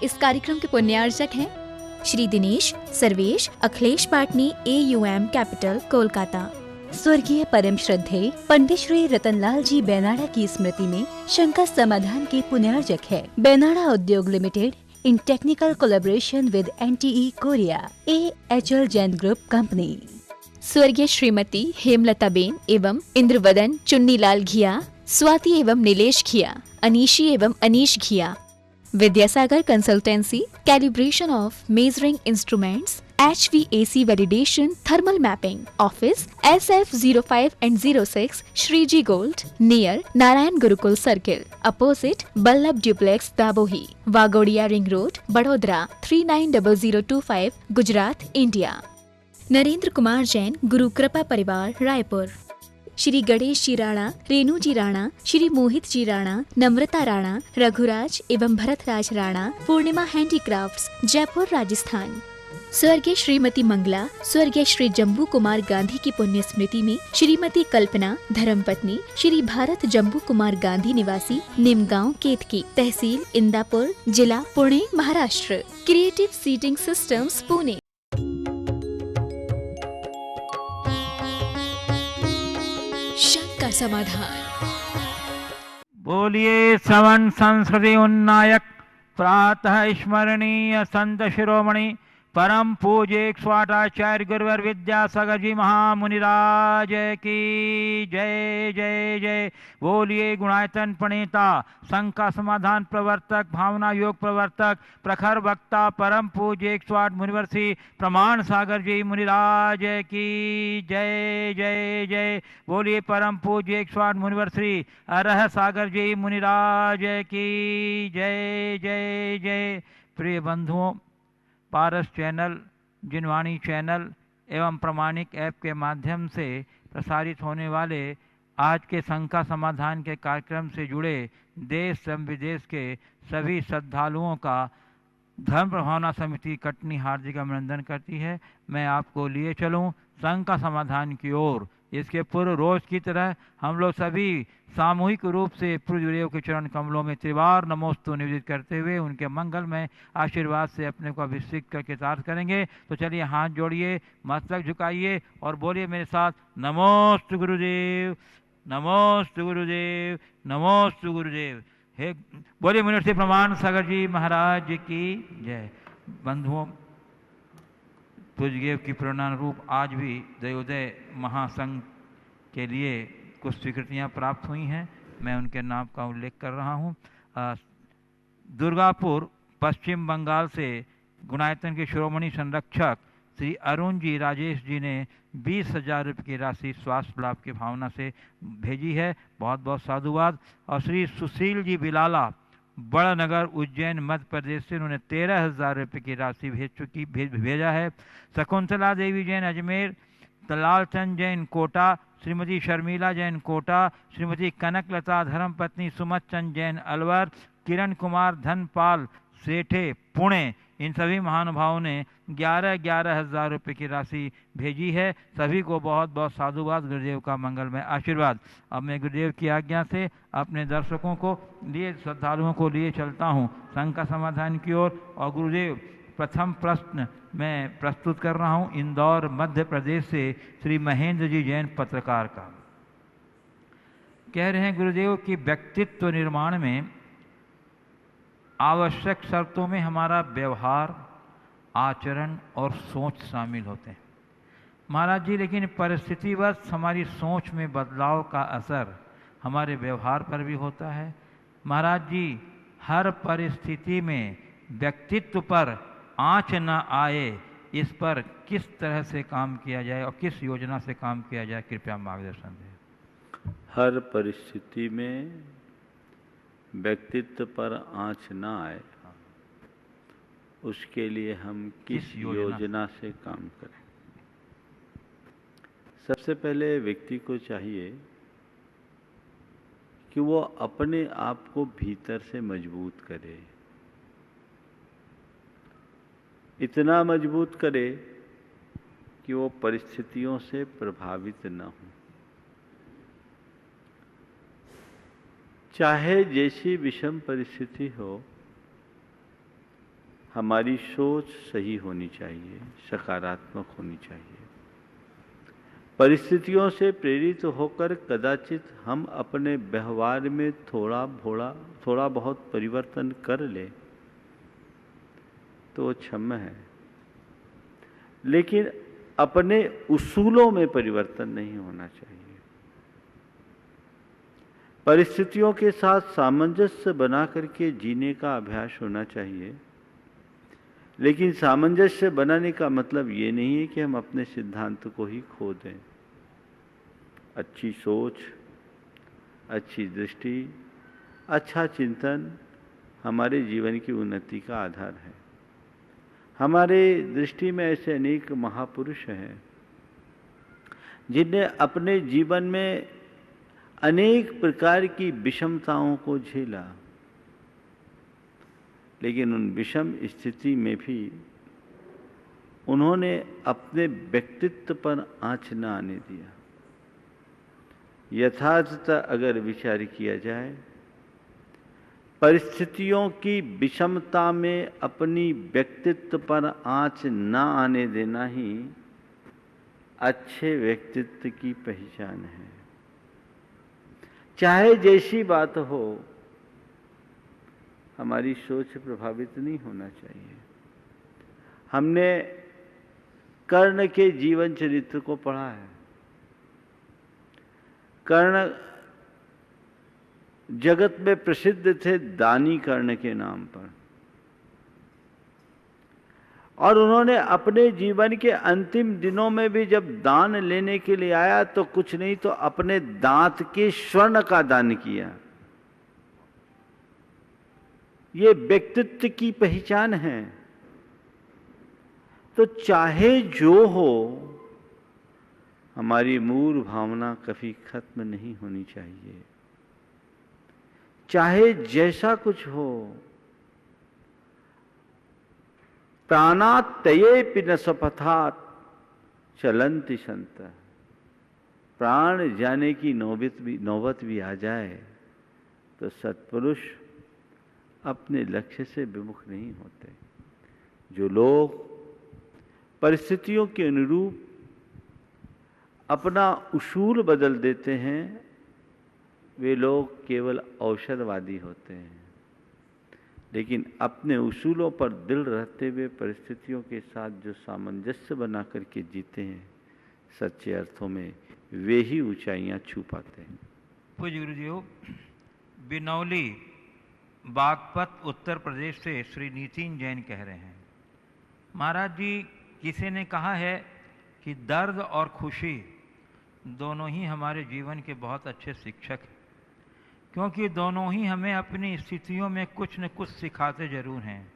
इस कार्यक्रम के पुण्यार्चक हैं श्री दिनेश सर्वेश अखिलेश पाटनी AUM कैपिटल कोलकाता। स्वर्गीय परम श्रद्धेय पंडित श्री रतनलाल जी बेनाड़ा की स्मृति में शंका समाधान के पुण्यार्चक है बेनाड़ा उद्योग limited in technical collaboration with NTE Korea AHL Jain group company. स्वर्गीय श्रीमती हेमलता बेन एवं इंद्रवदन चुन्नीलाल घिया, स्वाति एवं नीलेश घिया, अनीशी एवं Anish Ghiya. Vidyasagar consultancy, calibration of measuring instruments, HVAC validation, thermal mapping, office SF05 and 06, Shreeji gold, near Narayan Gurukul circle, opposite Ballabh duplex Dabhoi, Waghodia ring road, बड़ोदरा 390025, गुजरात, इंडिया। नरेंद्र कुमार जैन, गुरु कृपा परिवार, रायपुर। श्री गणेश जी राणा, रेणु जी राणा, श्री मोहित जी राणा, नम्रता राणा, रघुराज एवं भरतराज राणा, पूर्णिमा handicrafts, Jaipur, Rajasthan. स्वर्गीय श्रीमती मंगला, स्वर्गीय श्री जम्बू कुमार गांधी की पुण्य स्मृति में श्रीमती कल्पना, धर्मपत्नी श्री भारत जम्बू कुमार गांधी, निवासी निमगांव, केतकी, तहसील इंदापुर, जिला Pune, Maharashtra. Creative seating systems, Pune. शंका समाधान। बोलिए श्रवण संस्कृति उन्नायक प्रातः स्मरणीय संत शिरोमणि परम पूज्य स्वाटाचार्य गुरुवर विद्यासागर जी महामुनिराज की जय जय जय। बोलिए गुणायतन प्रणेता शंका समाधान प्रवर्तक भावना योग प्रवर्तक प्रखर वक्ता परम पूज्य स्वाट मुनिवर श्री प्रमाण सागर जी मुनिराज की जय जय जय। बोलिए परम पूज्य स्वाट मुनिवर श्री अरह सागर जी मुनिराज की जय जय जय। प्रिय बंधुओं, पारस चैनल, जिनवाणी चैनल एवं प्रमाणिक ऐप के माध्यम से प्रसारित होने वाले आज के शंका समाधान के कार्यक्रम से जुड़े देश एवं विदेश के सभी श्रद्धालुओं का धर्म प्रभावना समिति कटनी हार्दिक अभिनंदन करती है। मैं आपको लिए चलूं शंका समाधान की ओर। इसके पूर्व रोज की तरह हम लोग सभी सामूहिक रूप से पूज्यदेव के चरण कमलों में त्रिवार नमोस्तु निवेदित करते हुए उनके मंगल में आशीर्वाद से अपने को अभिषेक करके साथ करेंगे। तो चलिए हाथ जोड़िए, मस्तक झुकाइए और बोलिए मेरे साथ, नमोस्तु गुरुदेव, नमोस्तु गुरुदेव, नमोस्तु गुरुदेव। हे बोलिए मुनिवर प्रमाण सागर जी महाराज की जय। बंधुओं, पूज्यदेव की प्रेरणानुरूप आज भी दयोदय महासंघ के लिए कुछ स्वीकृतियाँ प्राप्त हुई हैं। मैं उनके नाम का उल्लेख कर रहा हूँ। दुर्गापुर पश्चिम बंगाल से गुणायतन के शिरोमणि संरक्षक श्री अरुण जी राजेश जी ने 20,000 रुपये की राशि स्वास्थ्य लाभ की भावना से भेजी है। बहुत बहुत साधुवाद। और श्री सुशील जी बिलाला बड़नगर उज्जैन मध्य प्रदेश से उन्होंने 13,000 रुपये की राशि भेजा है। शकुंतला देवी जैन अजमेर, तलालचंद जैन कोटा, श्रीमती शर्मिला जैन कोटा, श्रीमती कनकलता धर्मपत्नी सुमत चंद जैन अलवर, किरण कुमार धनपाल सेठे पुणे, इन सभी महानुभावों ने 11,000 रुपये की राशि भेजी है। सभी को बहुत बहुत साधुवाद, गुरुदेव का मंगलमय आशीर्वाद। अब मैं गुरुदेव की आज्ञा से अपने दर्शकों को लिए, श्रद्धालुओं को लिए चलता हूँ शंका समाधान की ओर। और गुरुदेव, प्रथम प्रश्न मैं प्रस्तुत कर रहा हूँ इंदौर मध्य प्रदेश से श्री महेंद्र जी जैन पत्रकार का। कह रहे हैं गुरुदेव कि व्यक्तित्व निर्माण में आवश्यक शर्तों में हमारा व्यवहार, आचरण और सोच शामिल होते हैं। महाराज जी, लेकिन परिस्थितिवश हमारी सोच में बदलाव का असर हमारे व्यवहार पर भी होता है। महाराज जी, हर परिस्थिति में व्यक्तित्व पर आँच न आए, इस पर किस तरह से काम किया जाए और किस योजना से काम किया जाए, कृपया मार्गदर्शन दें। हर परिस्थिति में व्यक्तित्व पर आँच न आए, उसके लिए हम किस योजना से काम करें। सबसे पहले व्यक्ति को चाहिए कि वो अपने आप को भीतर से मजबूत करे, इतना मजबूत करे कि वो परिस्थितियों से प्रभावित न हो। चाहे जैसी विषम परिस्थिति हो, हमारी सोच सही होनी चाहिए, सकारात्मक होनी चाहिए। परिस्थितियों से प्रेरित होकर कदाचित हम अपने व्यवहार में थोड़ा बहुत परिवर्तन कर ले तो वो क्षम्य है, लेकिन अपने उसूलों में परिवर्तन नहीं होना चाहिए। परिस्थितियों के साथ सामंजस्य बना करके जीने का अभ्यास होना चाहिए, लेकिन सामंजस्य बनाने का मतलब ये नहीं है कि हम अपने सिद्धांत को ही खो दें। अच्छी सोच, अच्छी दृष्टि, अच्छा चिंतन हमारे जीवन की उन्नति का आधार है। हमारे दृष्टि में ऐसे अनेक महापुरुष हैं जिनने अपने जीवन में अनेक प्रकार की विषमताओं को झेला, लेकिन उन विषम स्थिति में भी उन्होंने अपने व्यक्तित्व पर आँच न आने दिया। यथार्थतः अगर विचार किया जाए, परिस्थितियों की विषमता में अपनी व्यक्तित्व पर आँच न आने देना ही अच्छे व्यक्तित्व की पहचान है। चाहे जैसी बात हो, हमारी सोच प्रभावित नहीं होना चाहिए। हमने कर्ण के जीवन चरित्र को पढ़ा है। कर्ण जगत में प्रसिद्ध थे दानी कर्ण के नाम पर, और उन्होंने अपने जीवन के अंतिम दिनों में भी जब दान लेने के लिए आया तो कुछ नहीं तो अपने दांत के स्वर्ण का दान किया। ये व्यक्तित्व की पहचान है। तो चाहे जो हो, हमारी मूल भावना कभी खत्म नहीं होनी चाहिए। चाहे जैसा कुछ हो, प्राणात्तये न सपथात चलंति संत। प्राण जाने की नौबत भी आ जाए तो सत्पुरुष अपने लक्ष्य से विमुख नहीं होते। जो लोग परिस्थितियों के अनुरूप अपना उसूल बदल देते हैं, वे लोग केवल अवसरवादी होते हैं, लेकिन अपने उसूलों पर दिल रहते हुए परिस्थितियों के साथ जो सामंजस्य बना करके जीते हैं, सच्चे अर्थों में वे ही ऊंचाइयां छू पाते हैं। पूज्य गुरुदेव, बिनौली बागपत उत्तर प्रदेश से श्री नितिन जैन कह रहे हैं, महाराज जी, किसी ने कहा है कि दर्द और खुशी दोनों ही हमारे जीवन के बहुत अच्छे शिक्षक हैं, क्योंकि दोनों ही हमें अपनी स्थितियों में कुछ न कुछ सिखाते जरूर हैं।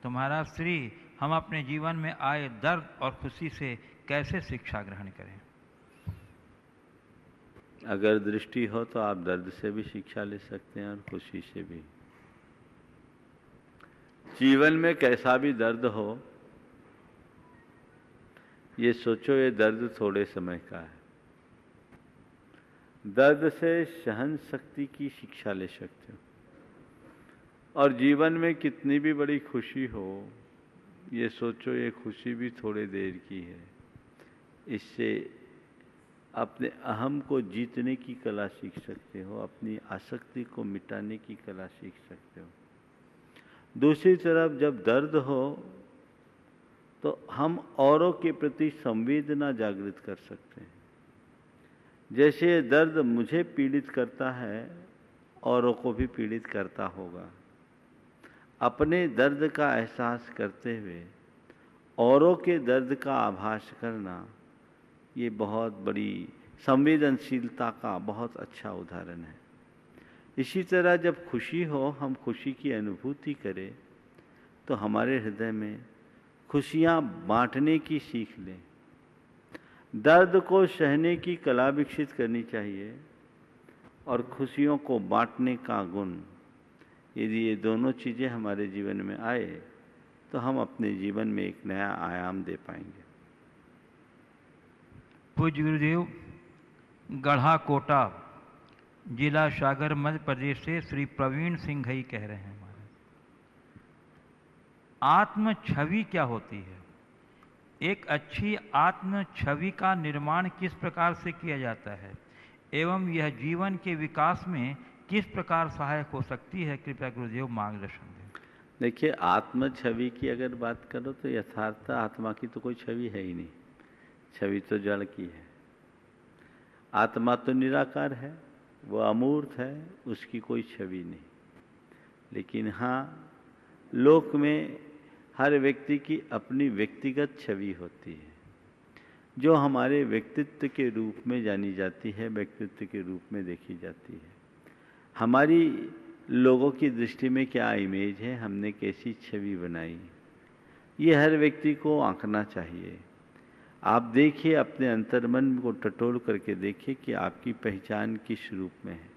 तो महाराज श्री, हम अपने जीवन में आए दर्द और खुशी से कैसे शिक्षा ग्रहण करें? अगर दृष्टि हो तो आप दर्द से भी शिक्षा ले सकते हैं और खुशी से भी। जीवन में कैसा भी दर्द हो, ये सोचो ये दर्द थोड़े समय का है। दर्द से सहन शक्ति की शिक्षा ले सकते हो। और जीवन में कितनी भी बड़ी खुशी हो, ये सोचो ये खुशी भी थोड़े देर की है। इससे अपने अहम को जीतने की कला सीख सकते हो, अपनी आसक्ति को मिटाने की कला सीख सकते हो। दूसरी तरफ जब दर्द हो तो हम औरों के प्रति संवेदना जागृत कर सकते हैं। जैसे दर्द मुझे पीड़ित करता है, औरों को भी पीड़ित करता होगा। अपने दर्द का एहसास करते हुए औरों के दर्द का आभास करना, ये बहुत बड़ी संवेदनशीलता का बहुत अच्छा उदाहरण है। इसी तरह जब खुशी हो, हम खुशी की अनुभूति करें तो हमारे हृदय में खुशियाँ बांटने की सीख लें। दर्द को सहने की कला विकसित करनी चाहिए और खुशियों को बांटने का गुण। यदि ये दोनों चीज़ें हमारे जीवन में आए तो हम अपने जीवन में एक नया आयाम दे पाएंगे। पूज्य गुरुदेव, गढ़ा कोटा जिला सागर मध्य प्रदेश से श्री प्रवीण सिंह ही कह रहे हैं, आत्म छवि क्या होती है, एक अच्छी आत्म छवि का निर्माण किस प्रकार से किया जाता है एवं यह जीवन के विकास में किस प्रकार सहायक हो सकती है, कृपया गुरुदेव मार्गदर्शन दें। देखिए, आत्म छवि की अगर बात करो तो यथार्थ आत्मा की तो कोई छवि है ही नहीं, छवि तो जड़ की है। आत्मा तो निराकार है, वो अमूर्त है, उसकी कोई छवि नहीं। लेकिन हाँ, लोक में हर व्यक्ति की अपनी व्यक्तिगत छवि होती है जो हमारे व्यक्तित्व के रूप में जानी जाती है, व्यक्तित्व के रूप में देखी जाती है। हमारी लोगों की दृष्टि में क्या इमेज है, हमने कैसी छवि बनाई, ये हर व्यक्ति को आंकना चाहिए। आप देखिए, अपने अंतर्मन को टटोल करके देखिए कि आपकी पहचान किस रूप में है।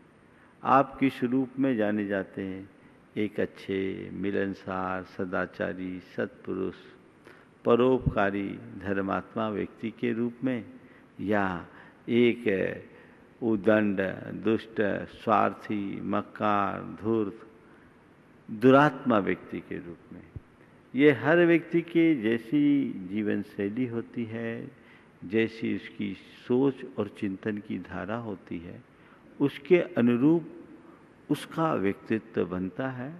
आप किस रूप में जाने जाते हैं, एक अच्छे, मिलनसार, सदाचारी, सत्पुरुष, परोपकारी, धर्मात्मा व्यक्ति के रूप में, या एक उदंड, दुष्ट, स्वार्थी, मक्कार, धूर्त, दुरात्मा व्यक्ति के रूप में। ये हर व्यक्ति के जैसी जीवन शैली होती है, जैसी उसकी सोच और चिंतन की धारा होती है, उसके अनुरूप उसका व्यक्तित्व बनता है,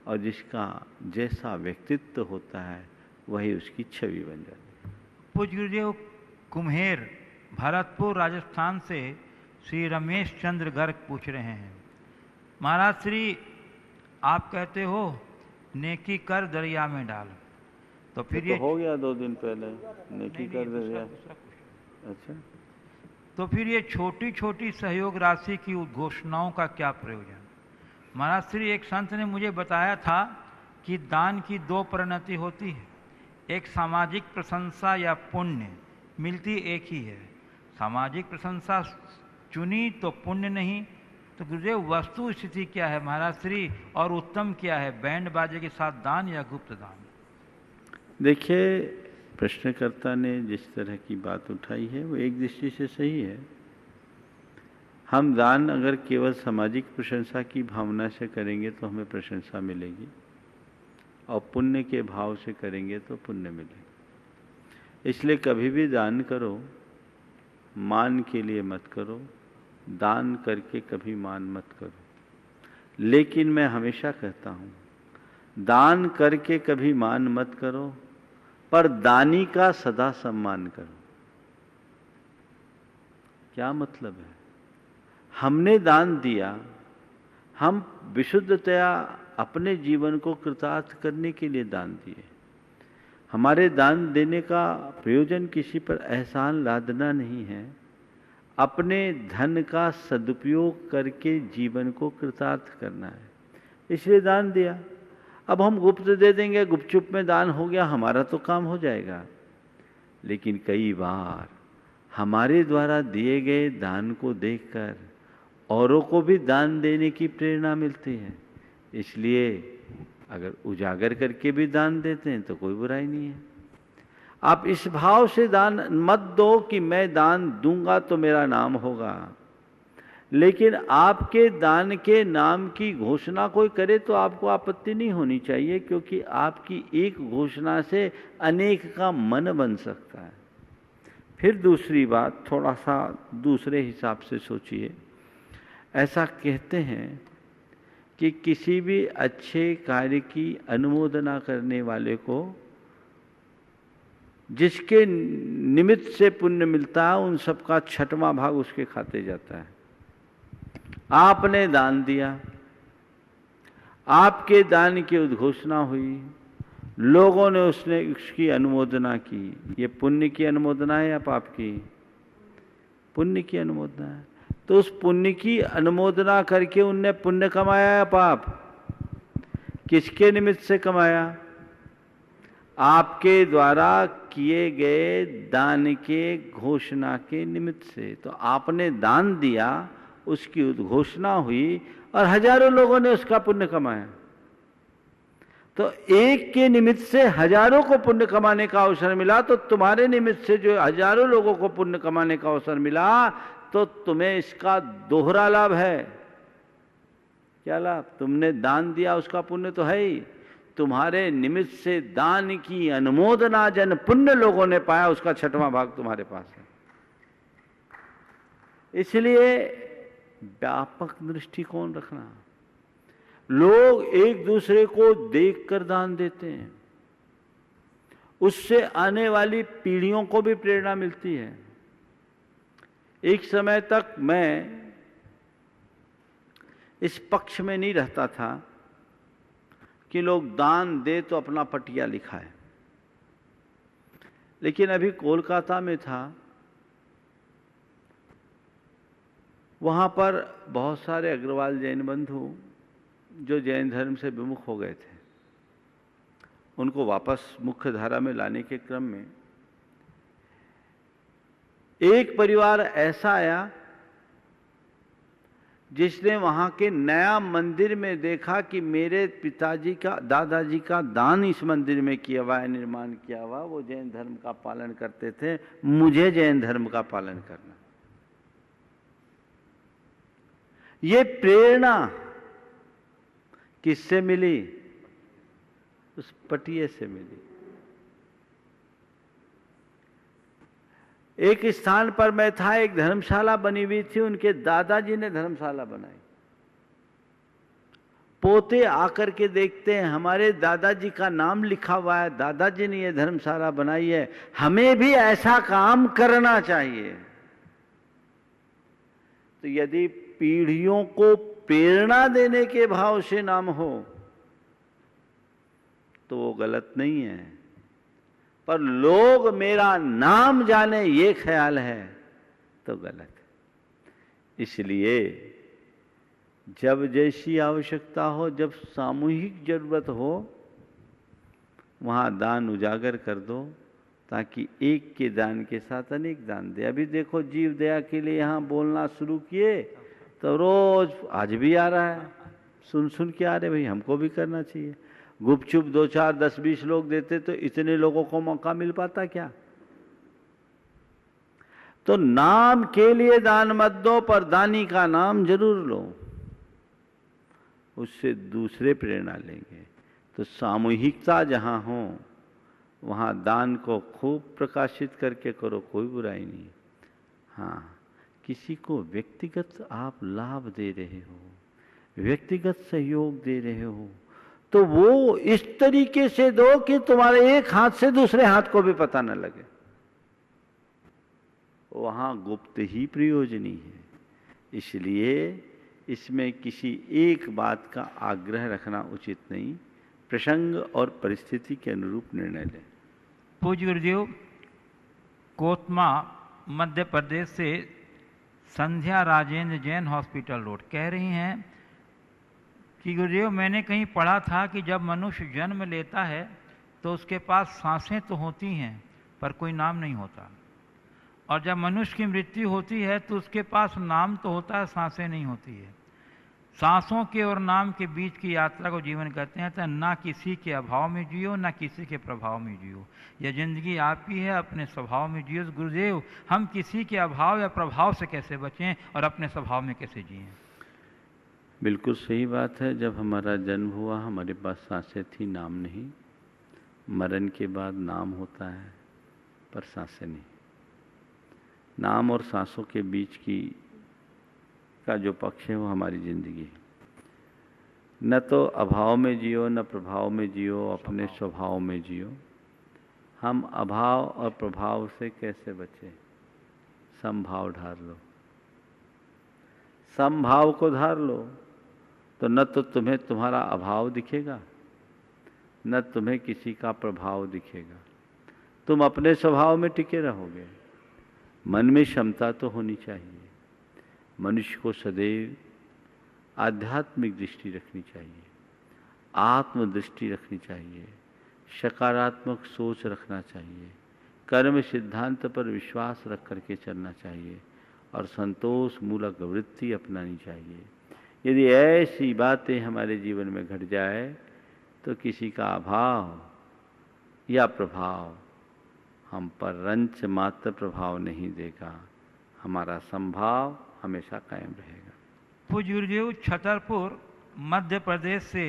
और जिसका जैसा व्यक्तित्व होता है वही उसकी छवि बन जाती है। पूज्य गुरुदेव, कुम्हेर भरतपुर राजस्थान से श्री रमेश चंद्र गर्ग पूछ रहे हैं, महाराज श्री, आप कहते हो नेकी कर दरिया में डाल, तो फिर ये हो गया 2 दिन पहले, नेकी कर दरिया। अच्छा, तो फिर ये छोटी छोटी सहयोग राशि की उद्घोषणाओं का क्या प्रयोजन। महाराज श्री, एक संत ने मुझे बताया था कि दान की 2 परिणति होती है, एक सामाजिक प्रशंसा या पुण्य, मिलती एक ही है। सामाजिक प्रशंसा चुनी तो पुण्य नहीं, तो गुरुदेव वस्तु स्थिति क्या है महाराज श्री, और उत्तम क्या है, बैंड बाजे के साथ दान या गुप्त दान। देखिए, प्रश्नकर्ता ने जिस तरह की बात उठाई है वो एक दृष्टि से सही है। हम दान अगर केवल सामाजिक प्रशंसा की भावना से करेंगे तो हमें प्रशंसा मिलेगी, और पुण्य के भाव से करेंगे तो पुण्य मिलेगा। इसलिए कभी भी दान करो, मान के लिए मत करो, दान करके कभी मान मत करो। लेकिन मैं हमेशा कहता हूँ, दान करके कभी मान मत करो, पर दानी का सदा सम्मान करो। क्या मतलब है? हमने दान दिया, हम विशुद्धतया अपने जीवन को कृतार्थ करने के लिए दान दिए। हमारे दान देने का प्रयोजन किसी पर एहसान लादना नहीं है, अपने धन का सदुपयोग करके जीवन को कृतार्थ करना है, इसलिए दान दिया। अब हम गुप्त दे देंगे, गुपचुप में दान हो गया, हमारा तो काम हो जाएगा। लेकिन कई बार हमारे द्वारा दिए गए दान को देखकर औरों को भी दान देने की प्रेरणा मिलती है। इसलिए अगर उजागर करके भी दान देते हैं तो कोई बुराई नहीं है। आप इस भाव से दान मत दो कि मैं दान दूंगा तो मेरा नाम होगा, लेकिन आपके दान के नाम की घोषणा कोई करे तो आपको आपत्ति नहीं होनी चाहिए, क्योंकि आपकी एक घोषणा से अनेक का मन बन सकता है। फिर दूसरी बात, थोड़ा सा दूसरे हिसाब से सोचिए। ऐसा कहते हैं कि किसी भी अच्छे कार्य की अनुमोदना करने वाले को जिसके निमित्त से पुण्य मिलता है, उन सबका 6वां भाग उसके खाते जाता है। आपने दान दिया, आपके दान की उद्घोषणा हुई, लोगों ने उसकी अनुमोदना की। ये पुण्य की अनुमोदना है या पाप की? पुण्य की अनुमोदना है। तो उस पुण्य की अनुमोदना करके उनने पुण्य कमाया या पाप? किसके निमित्त से कमाया? आपके द्वारा किए गए दान के घोषणा के निमित्त से। तो आपने दान दिया, उसकी उद्घोषणा हुई और हजारों लोगों ने उसका पुण्य कमाया। तो एक के निमित्त से हजारों को पुण्य कमाने का अवसर मिला, तो तुम्हारे निमित्त से जो हजारों लोगों को पुण्य कमाने का अवसर मिला, तो तुम्हें इसका दोहरा लाभ है। क्या लाभ? तुमने दान दिया, उसका पुण्य तो है ही, तुम्हारे निमित्त से दान की अनुमोदना जन पुण्य लोगों ने पाया, उसका 6वां भाग तुम्हारे पास है। इसलिए व्यापक दृष्टिकोण रखना। लोग एक दूसरे को देखकर दान देते हैं, उससे आने वाली पीढ़ियों को भी प्रेरणा मिलती है। एक समय तक मैं इस पक्ष में नहीं रहता था कि लोग दान दे तो अपना पटिया लिखाए, लेकिन अभी कोलकाता में था, वहां पर बहुत सारे अग्रवाल जैन बंधु जो जैन धर्म से विमुख हो गए थे, उनको वापस मुख्य धारा में लाने के क्रम में एक परिवार ऐसा आया जिसने वहां के नया मंदिर में देखा कि मेरे पिताजी का, दादाजी का दान इस मंदिर में किया हुआ है, निर्माण किया हुआ, वो जैन धर्म का पालन करते थे, मुझे जैन धर्म का पालन करना। ये प्रेरणा किससे मिली? उस पटिये से मिली। एक स्थान पर मैं था, एक धर्मशाला बनी हुई थी, उनके दादाजी ने धर्मशाला बनाई। पोते आकर के देखते हैं हमारे दादाजी का नाम लिखा हुआ है, दादाजी ने ये धर्मशाला बनाई है, हमें भी ऐसा काम करना चाहिए। तो यदि पीढ़ियों को प्रेरणा देने के भाव से नाम हो तो वो गलत नहीं है, पर लोग मेरा नाम जाने ये ख्याल है तो गलत है। इसलिए जब जैसी आवश्यकता हो, जब सामूहिक जरूरत हो, वहां दान उजागर कर दो, ताकि एक के दान के साथ अनेक दान दे। अभी देखो जीव दया के लिए यहाँ बोलना शुरू किए तो रोज आज भी आ रहा है, सुन सुन के आ रहे, भाई हमको भी करना चाहिए। गुपचुप 2, 4, 10, 20 लोग देते तो इतने लोगों को मौका मिल पाता क्या? तो नाम के लिए दान मत दो, पर दानी का नाम जरूर लो, उससे दूसरे प्रेरणा लेंगे। तो सामूहिकता जहां हो वहां दान को खूब प्रकाशित करके करो, कोई बुराई नहीं। हाँ, किसी को व्यक्तिगत आप लाभ दे रहे हो, व्यक्तिगत सहयोग दे रहे हो, तो वो इस तरीके से दो कि तुम्हारे एक हाथ से दूसरे हाथ को भी पता न लगे। वहां गुप्त ही प्रयोजनी है। इसलिए इसमें किसी एक बात का आग्रह रखना उचित नहीं, प्रसंग और परिस्थिति के अनुरूप निर्णय लें। पूज्य गुरुदेव, कोतमा मध्य प्रदेश से संध्या राजेंद्र जैन हॉस्पिटल रोड कह रही हैं कि गुरुदेव, मैंने कहीं पढ़ा था कि जब मनुष्य जन्म लेता है तो उसके पास सांसें तो होती हैं पर कोई नाम नहीं होता, और जब मनुष्य की मृत्यु होती है तो उसके पास नाम तो होता है, सांसें नहीं होती है। सांसों के और नाम के बीच की यात्रा को जीवन कहते हैं। तो ना किसी के अभाव में जियो, ना किसी के प्रभाव में जियो। यह जिंदगी आप ही है, अपने स्वभाव में जियो। गुरुदेव, हम किसी के अभाव या प्रभाव से कैसे बचें और अपने स्वभाव में कैसे जिएं? बिल्कुल सही बात है। जब हमारा जन्म हुआ हमारे पास सांसें थी, नाम नहीं। मरण के बाद नाम होता है पर सांसें नहीं। नाम और सांसों के बीच की का जो पक्ष है वो हमारी जिंदगी है। न तो अभाव में जियो, न प्रभाव में जियो, अपने स्वभाव में जियो। हम अभाव और प्रभाव से कैसे बचें? समभाव धार लो। समभाव को धार लो तो न तो तुम्हें तुम्हारा अभाव दिखेगा, न तुम्हें किसी का प्रभाव दिखेगा। तुम अपने स्वभाव में टिके रहोगे। मन में क्षमता तो होनी चाहिए। मनुष्य को सदैव आध्यात्मिक दृष्टि रखनी चाहिए, आत्मदृष्टि रखनी चाहिए, सकारात्मक सोच रखना चाहिए, कर्म सिद्धांत पर विश्वास रख करके चलना चाहिए और संतोष मूलक वृत्ति अपनानी चाहिए। यदि ऐसी बातें हमारे जीवन में घट जाए तो किसी का अभाव या प्रभाव हम पर रंच मात्र प्रभाव नहीं देगा। हमारा संभाव हमेशा कायम रहेगा। पूज्य गुरुदेव, छतरपुर मध्य प्रदेश से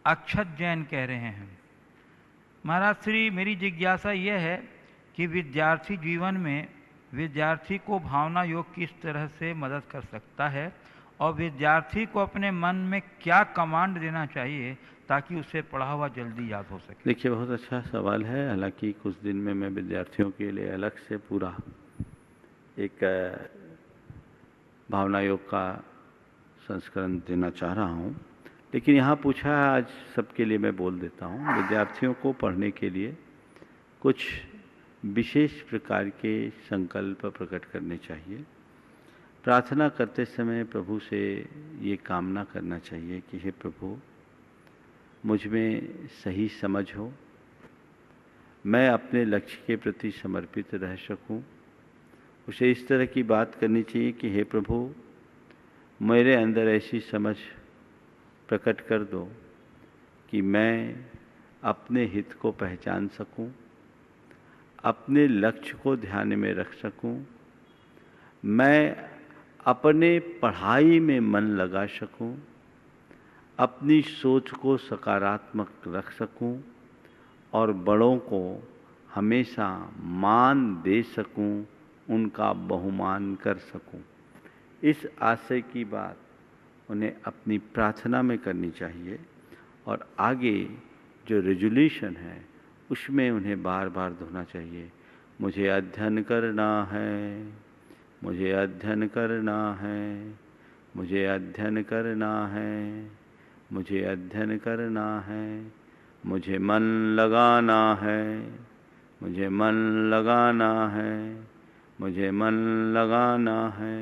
अक्षत जैन कह रहे हैं। महाराज श्री, मेरी जिज्ञासा यह है कि विद्यार्थी जीवन में विद्यार्थी को भावना योग किस तरह से मदद कर सकता है और विद्यार्थी को अपने मन में क्या कमांड देना चाहिए ताकि उसे पढ़ा हुआ जल्दी याद हो सके। देखिए, बहुत अच्छा सवाल है। हालांकि कुछ दिन में मैं विद्यार्थियों के लिए अलग से पूरा एक भावना योग का संस्करण देना चाह रहा हूँ, लेकिन यहाँ पूछा है, आज सबके लिए मैं बोल देता हूँ। विद्यार्थियों को पढ़ने के लिए कुछ विशेष प्रकार के संकल्प प्रकट करने चाहिए। प्रार्थना करते समय प्रभु से ये कामना करना चाहिए कि हे प्रभु, मुझ में सही समझ हो, मैं अपने लक्ष्य के प्रति समर्पित रह सकूं। उसे इस तरह की बात करनी चाहिए कि हे प्रभु, मेरे अंदर ऐसी समझ प्रकट कर दो कि मैं अपने हित को पहचान सकूं, अपने लक्ष्य को ध्यान में रख सकूं, मैं अपने पढ़ाई में मन लगा सकूं, अपनी सोच को सकारात्मक रख सकूं और बड़ों को हमेशा मान दे सकूं, उनका बहुमान कर सकूं। इस आशय की बात उन्हें अपनी प्रार्थना में करनी चाहिए और आगे जो रेजोल्यूशन है उसमें उन्हें बार बार दोहराना चाहिए। मुझे अध्ययन करना है, मुझे अध्ययन करना है, मुझे अध्ययन करना है, मुझे अध्ययन करना है, मुझे मन लगाना है, मुझे मन लगाना है, मुझे मन लगाना है,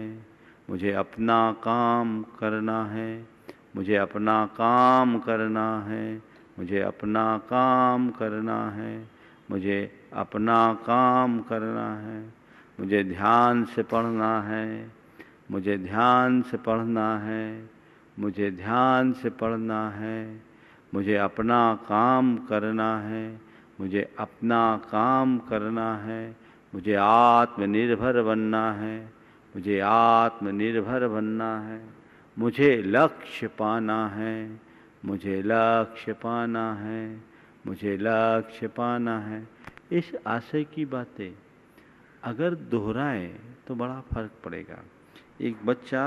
मुझे अपना काम करना है, मुझे अपना काम करना है, मुझे अपना काम करना है, मुझे अपना काम करना है, मुझे ध्यान से पढ़ना है, मुझे ध्यान से पढ़ना है, मुझे ध्यान से पढ़ना है, मुझे अपना काम करना है, मुझे अपना काम करना है, मुझे आत्मनिर्भर बनना है, मुझे आत्मनिर्भर बनना है, मुझे लक्ष्य पाना है, मुझे लक्ष्य पाना है, मुझे लक्ष्य पाना है। इस आशय की बातें अगर दोहराएं तो बड़ा फर्क पड़ेगा। एक बच्चा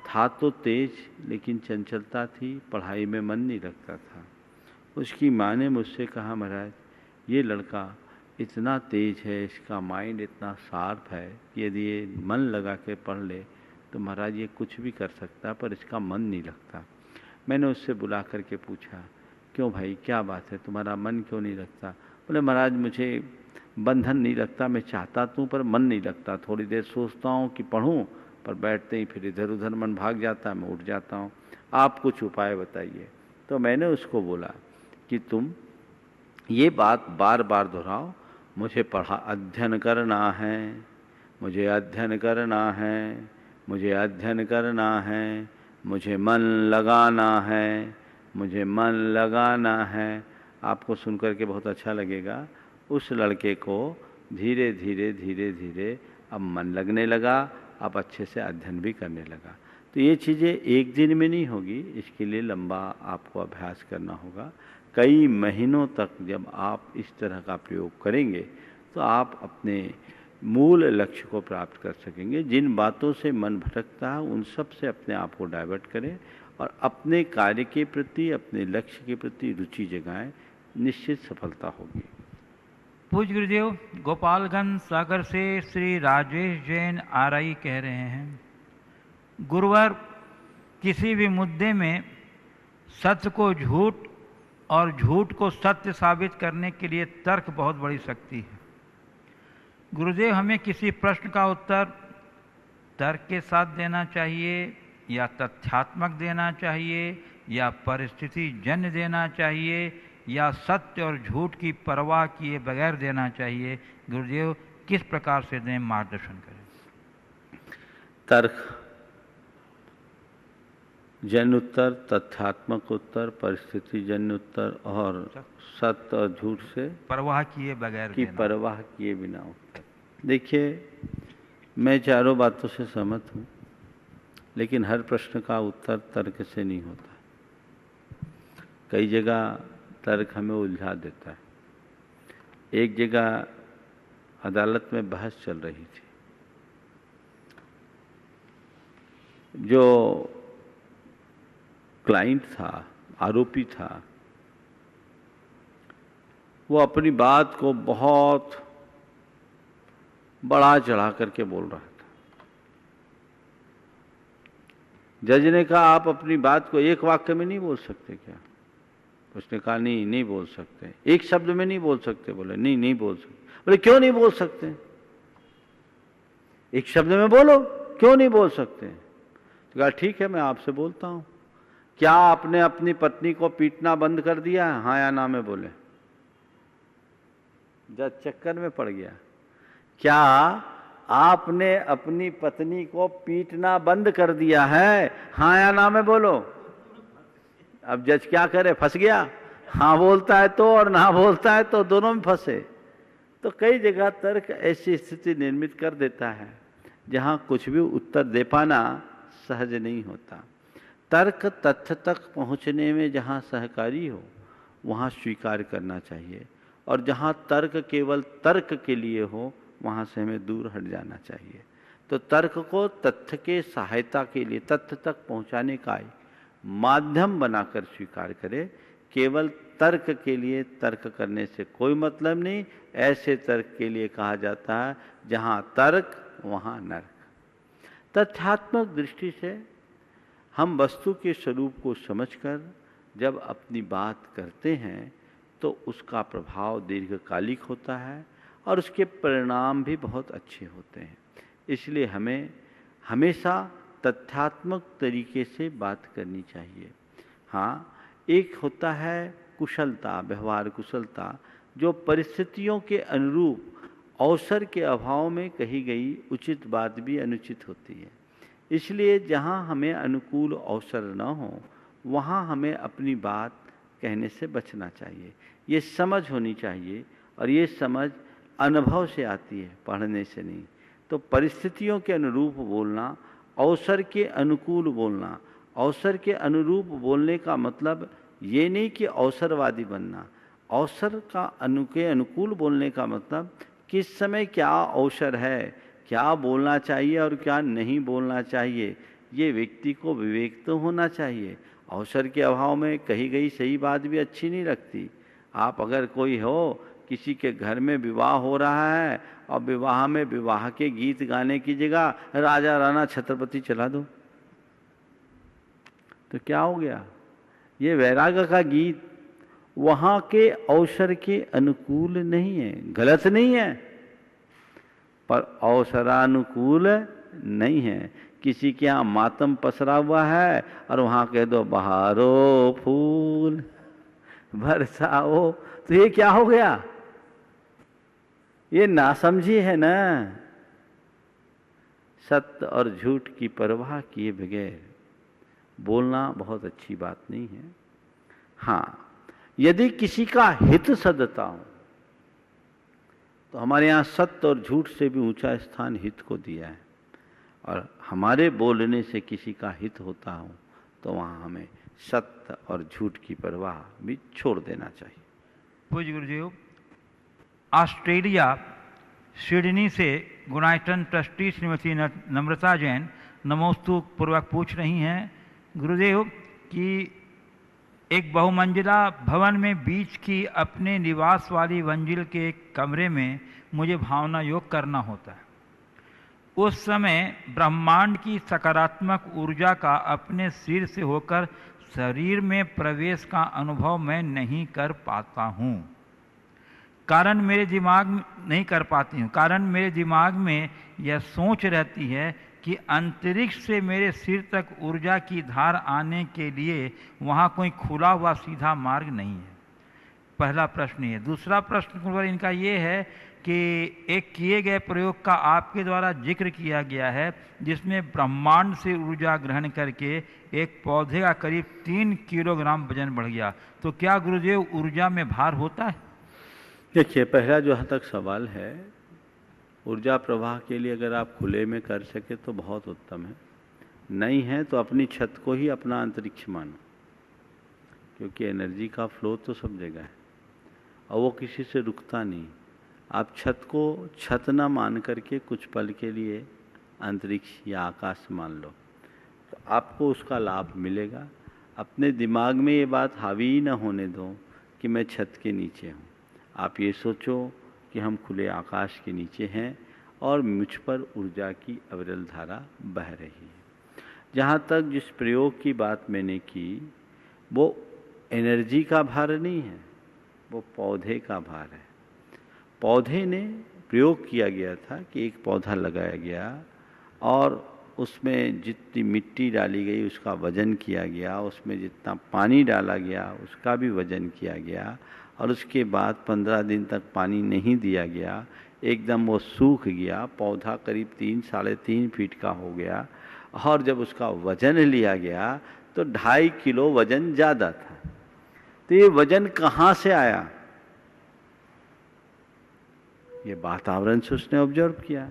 था तो तेज, लेकिन चंचलता थी, पढ़ाई में मन नहीं लगता था। उसकी माँ ने मुझसे कहा, महाराज ये लड़का इतना तेज है, इसका माइंड इतना शार्प है कि यदि ये मन लगा के पढ़ ले तो महाराज ये कुछ भी कर सकता, पर इसका मन नहीं लगता। मैंने उससे बुला करके पूछा, क्यों भाई, क्या बात है, तुम्हारा मन क्यों नहीं लगता? बोले, महाराज मुझे बंधन नहीं लगता, मैं चाहता तो पर मन नहीं लगता। थोड़ी देर सोचता हूँ कि पढ़ूँ, पर बैठते ही फिर इधर उधर मन भाग जाता है, मैं उठ जाता हूँ, आप कुछ उपाय बताइए। तो मैंने उसको बोला कि तुम ये बात बार बार दोहराओ, मुझे अध्ययन करना है, मुझे अध्ययन करना है, मुझे अध्ययन करना है, मुझे मन लगाना है, मुझे मन लगाना है। आपको सुनकर के बहुत अच्छा लगेगा। उस लड़के को धीरे धीरे धीरे धीरे अब मन लगने लगा, अब अच्छे से अध्ययन भी करने लगा। तो ये चीज़ें एक दिन में नहीं होगी, इसके लिए लंबा आपको अभ्यास करना होगा। कई महीनों तक जब आप इस तरह का प्रयोग करेंगे तो आप अपने मूल लक्ष्य को प्राप्त कर सकेंगे। जिन बातों से मन भटकता है उन सब से अपने आप को डाइवर्ट करें और अपने कार्य के प्रति, अपने लक्ष्य के प्रति रुचि जगाएं, निश्चित सफलता होगी। पूज्य गुरुदेव, गोपालगंज सागर से श्री राजेश जैन आरआई कह रहे हैं, गुरुवर किसी भी मुद्दे में सत्य को झूठ और झूठ को सत्य साबित करने के लिए तर्क बहुत बड़ी शक्ति है। गुरुदेव, हमें किसी प्रश्न का उत्तर तर्क के साथ देना चाहिए या तथ्यात्मक देना चाहिए या परिस्थिति जन्य देना चाहिए या सत्य और झूठ की परवाह किए बगैर देना चाहिए? गुरुदेव किस प्रकार से दें, मार्गदर्शन करें। तर्क जन्य उत्तर, तथ्यात्मक उत्तर, परिस्थिति जन्य उत्तर और सत्य और झूठ से परवाह किए बगैर की परवाह किए बिना उत्तर। देखिए, मैं चारों बातों से सहमत हूँ, लेकिन हर प्रश्न का उत्तर तर्क से नहीं होता। कई जगह तर्क हमें उलझा देता है। एक जगह अदालत में बहस चल रही थी। जो क्लाइंट था, आरोपी था, वो अपनी बात को बहुत बढ़ा चढ़ा करके बोल रहा था। जज ने कहा आप अपनी बात को एक वाक्य में नहीं बोल सकते क्या? उसने कहा नहीं बोल सकते। एक शब्द में नहीं बोल सकते? बोले नहीं बोल सकते। बोले क्यों नहीं बोल सकते? एक शब्द में बोलो, क्यों नहीं बोल सकते? तो कहा ठीक है, मैं आपसे बोलता हूं, क्या आपने अपनी पत्नी को पीटना बंद कर दिया है? हाँ या ना में बोले। जज चक्कर में पड़ गया। क्या आपने अपनी पत्नी को पीटना बंद कर दिया है? हाँ या ना में बोलो। अब जज क्या करे? फंस गया। हाँ बोलता है तो और ना बोलता है तो दोनों में फंसे। तो कई जगह तर्क ऐसी स्थिति निर्मित कर देता है जहां कुछ भी उत्तर दे पाना सहज नहीं होता। तर्क तथ्य तक पहुंचने में जहां सहकारी हो वहां स्वीकार करना चाहिए, और जहां तर्क केवल तर्क के लिए हो वहां से हमें दूर हट जाना चाहिए। तो तर्क को तथ्य के सहायता के लिए, तथ्य तक पहुंचाने का माध्यम बनाकर स्वीकार करें। केवल तर्क के लिए तर्क करने से कोई मतलब नहीं। ऐसे तर्क के लिए कहा जाता है जहां तर्क वहां नर्क। तथ्यात्मक दृष्टि से हम वस्तु के स्वरूप को समझकर जब अपनी बात करते हैं तो उसका प्रभाव दीर्घकालिक होता है और उसके परिणाम भी बहुत अच्छे होते हैं। इसलिए हमें हमेशा तथ्यात्मक तरीके से बात करनी चाहिए। हाँ, एक होता है कुशलता, व्यवहार कुशलता, जो परिस्थितियों के अनुरूप अवसर के अभाव में कही गई उचित बात भी अनुचित होती है। इसलिए जहाँ हमें अनुकूल अवसर न हो वहाँ हमें अपनी बात कहने से बचना चाहिए। ये समझ होनी चाहिए, और ये समझ अनुभव से आती है, पढ़ने से नहीं। तो परिस्थितियों के अनुरूप बोलना, अवसर के अनुकूल बोलना। अवसर के अनुरूप बोलने का मतलब ये नहीं कि अवसरवादी बनना। अवसर का के अनुकूल बोलने का मतलब किस समय क्या अवसर है, क्या बोलना चाहिए और क्या नहीं बोलना चाहिए, ये व्यक्ति को विवेक तो होना चाहिए। अवसर के अभाव में कही गई सही बात भी अच्छी नहीं लगती। आप अगर कोई हो, किसी के घर में विवाह हो रहा है और विवाह में विवाह के गीत गाने की जगह राजा राणा छत्रपति चला दो तो क्या हो गया? ये वैराग्य का गीत वहाँ के अवसर के अनुकूल नहीं है। गलत नहीं है, पर अवसरानुकूल नहीं है। किसी के यहाँ मातम पसरा हुआ है और वहाँ कह दो बहारो फूल बरसाओ, तो ये क्या हो गया? ये नासमझी है ना। सत्य और झूठ की परवाह किए बगैर बोलना बहुत अच्छी बात नहीं है। हाँ, यदि किसी का हित सदता हो तो हमारे यहाँ सत्य और झूठ से भी ऊंचा स्थान हित को दिया है, और हमारे बोलने से किसी का हित होता हो तो वहाँ हमें सत्य और झूठ की परवाह भी छोड़ देना चाहिए। पूज्य गुरुदेव, ऑस्ट्रेलिया सिडनी से गुणायतन ट्रस्टी श्रीमती नम्रता जैन नमोस्तु पूर्वक पूछ रही हैं गुरुदेव कि एक बहुमंजिला भवन में बीच की अपने निवास वाली मंजिल के एक कमरे में मुझे भावना योग करना होता है। उस समय ब्रह्मांड की सकारात्मक ऊर्जा का अपने सिर से होकर शरीर में प्रवेश का अनुभव मैं नहीं कर पाता हूँ। कारण मेरे दिमाग में यह सोच रहती है कि अंतरिक्ष से मेरे सिर तक ऊर्जा की धार आने के लिए वहाँ कोई खुला हुआ सीधा मार्ग नहीं है। पहला प्रश्न ये। दूसरा प्रश्न इनका ये है कि एक किए गए प्रयोग का आपके द्वारा जिक्र किया गया है जिसमें ब्रह्मांड से ऊर्जा ग्रहण करके एक पौधे का करीब 3 किलोग्राम वजन बढ़ गया। तो क्या गुरुदेव ऊर्जा में भार होता है? देखिए, पहला जहाँ तक सवाल है, ऊर्जा प्रवाह के लिए अगर आप खुले में कर सके तो बहुत उत्तम है। नहीं है तो अपनी छत को ही अपना अंतरिक्ष मानो। क्योंकि एनर्जी का फ्लो तो सब जगह है और वो किसी से रुकता नहीं। आप छत को छत ना मान करके कुछ पल के लिए अंतरिक्ष या आकाश मान लो तो आपको उसका लाभ मिलेगा। अपने दिमाग में ये बात हावी न होने दो कि मैं छत के नीचे हूँ। आप ये सोचो कि हम खुले आकाश के नीचे हैं और मुझ पर ऊर्जा की अविरल धारा बह रही है। जहाँ तक जिस प्रयोग की बात मैंने की वो एनर्जी का भार नहीं है, वो पौधे का भार है। पौधे ने प्रयोग किया गया था कि एक पौधा लगाया गया और उसमें जितनी मिट्टी डाली गई उसका वजन किया गया, उसमें जितना पानी डाला गया उसका भी वजन किया गया और उसके बाद 15 दिन तक पानी नहीं दिया गया, एकदम वो सूख गया। पौधा करीब 3-3.5 फीट का हो गया और जब उसका वजन लिया गया तो 2.5 किलो वजन ज़्यादा था। तो ये वजन कहाँ से आया? ये वातावरण से उसने ऑब्जर्व किया।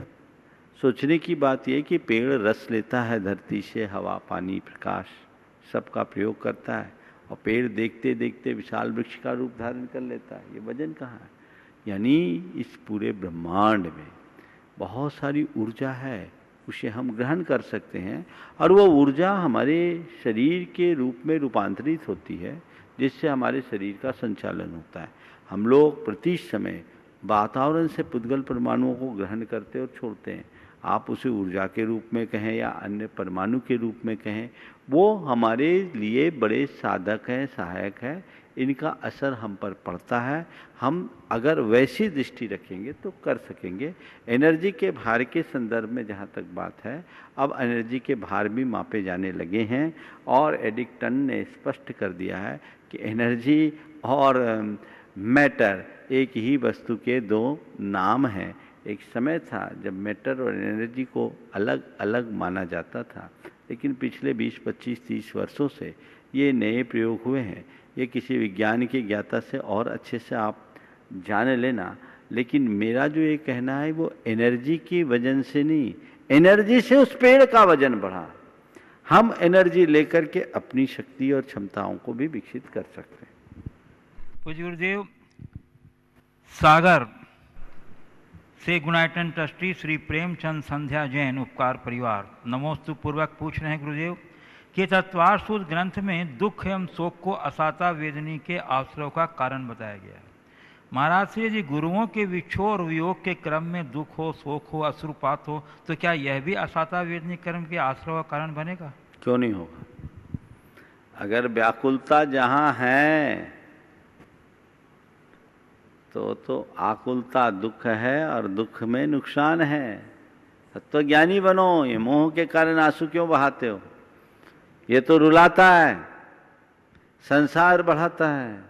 सोचने की बात यह कि पेड़ रस लेता है धरती से, हवा, पानी, प्रकाश सबका प्रयोग करता है और पेड़ देखते देखते विशाल वृक्ष का रूप धारण कर लेता है। ये वजन कहाँ है? यानी इस पूरे ब्रह्मांड में बहुत सारी ऊर्जा है, उसे हम ग्रहण कर सकते हैं और वो ऊर्जा हमारे शरीर के रूप में रूपांतरित होती है, जिससे हमारे शरीर का संचालन होता है। हम लोग प्रति समय वातावरण से पुद्गल परमाणुओं को ग्रहण करते और छोड़ते हैं। आप उसे ऊर्जा के रूप में कहें या अन्य परमाणु के रूप में कहें, वो हमारे लिए बड़े साधक हैं, सहायक हैं। इनका असर हम पर पड़ता है। हम अगर वैसी दृष्टि रखेंगे तो कर सकेंगे। एनर्जी के भार के संदर्भ में जहाँ तक बात है, अब एनर्जी के भार भी मापे जाने लगे हैं और एडिक्टन ने स्पष्ट कर दिया है कि एनर्जी और मैटर एक ही वस्तु के दो नाम हैं। एक समय था जब मैटर और एनर्जी को अलग अलग माना जाता था, लेकिन पिछले 20, 25, 30 वर्षों से ये नए प्रयोग हुए हैं। ये किसी विज्ञान के ज्ञाता से और अच्छे से आप जान लेना, लेकिन मेरा जो ये कहना है वो एनर्जी की वजन से नहीं, एनर्जी से उस पेड़ का वजन बढ़ा। हम एनर्जी लेकर के अपनी शक्ति और क्षमताओं को भी विकसित कर सकते हैं। पूज्य गुरुदेव, सागर से गुणायतन ट्रस्टी श्री प्रेमचंद संध्या जैन उपकार परिवार नमोस्तु पूर्वक पूछ रहे हैं गुरुदेव कि तत्वार सूत्र ग्रंथ में दुख एवं शोक को असाता वेदनी के आश्रय का कारण बताया गया है। महाराज श्री जी, गुरुओं के विक्षोभ और वियोग के क्रम में दुख हो, शोक हो, अश्रुपात हो, तो क्या यह भी असाता वेदनी कर्म के आश्रय का कारण बनेगा? क्यों नहीं होगा? अगर व्याकुलता जहाँ है तो आकुलता दुख है और दुख में नुकसान है। तत्वज्ञानी बनो। ये मोह के कारण आंसू क्यों बहाते हो? ये तो रुलाता है, संसार बढ़ाता है,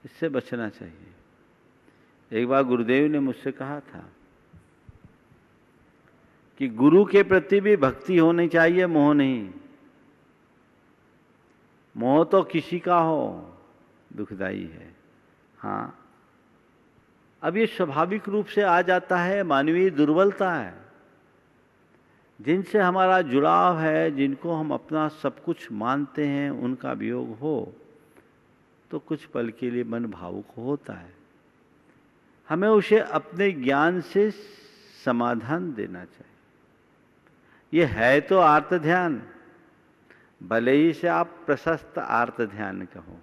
इससे बचना चाहिए। एक बार गुरुदेव ने मुझसे कहा था कि गुरु के प्रति भी भक्ति होनी चाहिए, मोह नहीं। मोह तो किसी का हो दुखदाई है। हाँ, अब ये स्वाभाविक रूप से आ जाता है, मानवीय दुर्बलता है। जिनसे हमारा जुड़ाव है, जिनको हम अपना सब कुछ मानते हैं, उनका वियोग हो तो कुछ पल के लिए मन भावुक होता है। हमें उसे अपने ज्ञान से समाधान देना चाहिए। ये है तो आर्त ध्यान, भले ही से आप प्रशस्त आर्त ध्यान कहो,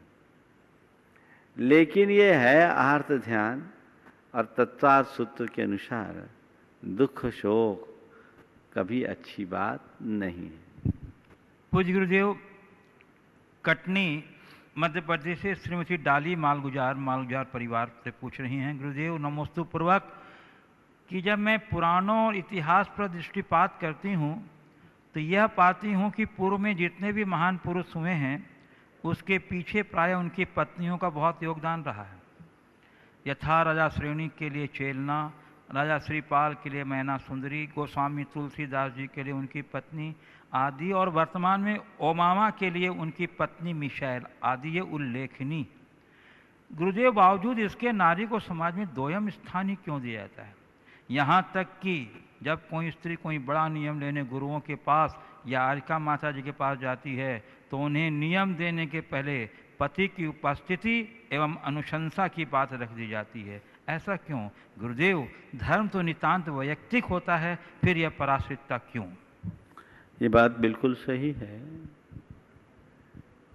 लेकिन ये है आर्त ध्यान और तत्वार सूत्र के अनुसार दुख शोक कभी अच्छी बात नहीं है। पूज्य गुरुदेव, कटनी मध्य प्रदेश से श्रीमती डाली मालगुजार परिवार से पूछ रही हैं गुरुदेव नमोस्तु पूर्वक कि जब मैं पुराणों और इतिहास पर दृष्टिपात करती हूँ तो यह पाती हूँ कि पूर्व में जितने भी महान पुरुष हुए हैं उसके पीछे प्राय उनकी पत्नियों का बहुत योगदान रहा है। यथा राजा श्रेणी के लिए चेलना, राजा श्रीपाल के लिए मैना सुंदरी, गोस्वामी तुलसीदास जी के लिए उनकी पत्नी आदि, और वर्तमान में ओमामा के लिए उनकी पत्नी मिशैल आदि ये उल्लेखनीय। गुरुदेव, बावजूद इसके नारी को समाज में दोयम स्थान ही क्यों दिया जाता है? यहाँ तक कि जब कोई स्त्री कोई बड़ा नियम लेने गुरुओं के पास या आरिका माता जी के पास जाती है तो उन्हें नियम देने के पहले पति की उपस्थिति एवं अनुशंसा की बात रख दी जाती है। ऐसा क्यों गुरुदेव? धर्म तो नितांत वैयक्तिक होता है, फिर यह पराश्रितता क्यों? ये बात बिल्कुल सही है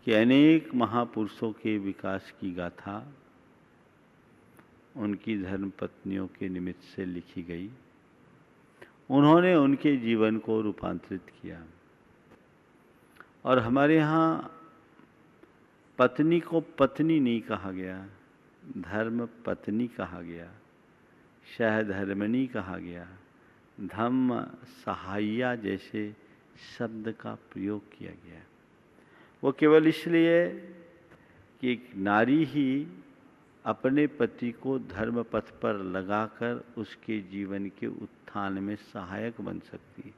कि अनेक महापुरुषों के विकास की गाथा उनकी धर्म पत्नियों के निमित्त से लिखी गई। उन्होंने उनके जीवन को रूपांतरित किया। और हमारे यहाँ पत्नी को पत्नी नहीं कहा गया, धर्म पत्नी कहा गया, सहधर्मिणी कहा गया, धम्म सहाय्या जैसे शब्द का प्रयोग किया गया। वो केवल इसलिए कि एक नारी ही अपने पति को धर्म पथ पर लगाकर उसके जीवन के उत्थान में सहायक बन सकती है।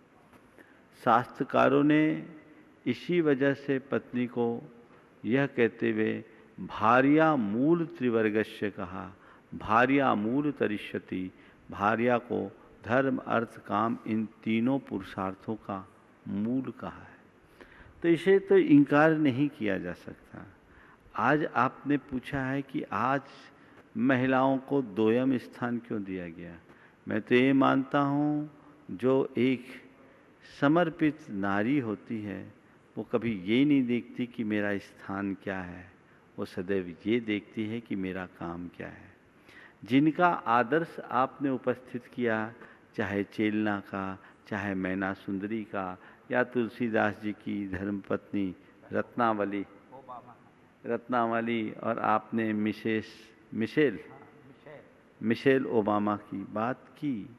शास्त्रकारों ने इसी वजह से पत्नी को यह कहते हुए भार्या मूल त्रिवर्गस्य कहा, भार्या मूल तरिष्यति, भार्या को धर्म अर्थ काम इन तीनों पुरुषार्थों का मूल कहा है। तो इसे तो इनकार नहीं किया जा सकता। आज आपने पूछा है कि आज महिलाओं को दोयम स्थान क्यों दिया गया। मैं तो ये मानता हूँ जो एक समर्पित नारी होती है वो कभी ये नहीं देखती कि मेरा स्थान क्या है, वो सदैव ये देखती है कि मेरा काम क्या है। जिनका आदर्श आपने उपस्थित किया, चाहे चेलना का, चाहे मैना सुंदरी का, या तुलसीदास जी की धर्मपत्नी रत्नावली और आपने मिशेल ओबामा की बात की।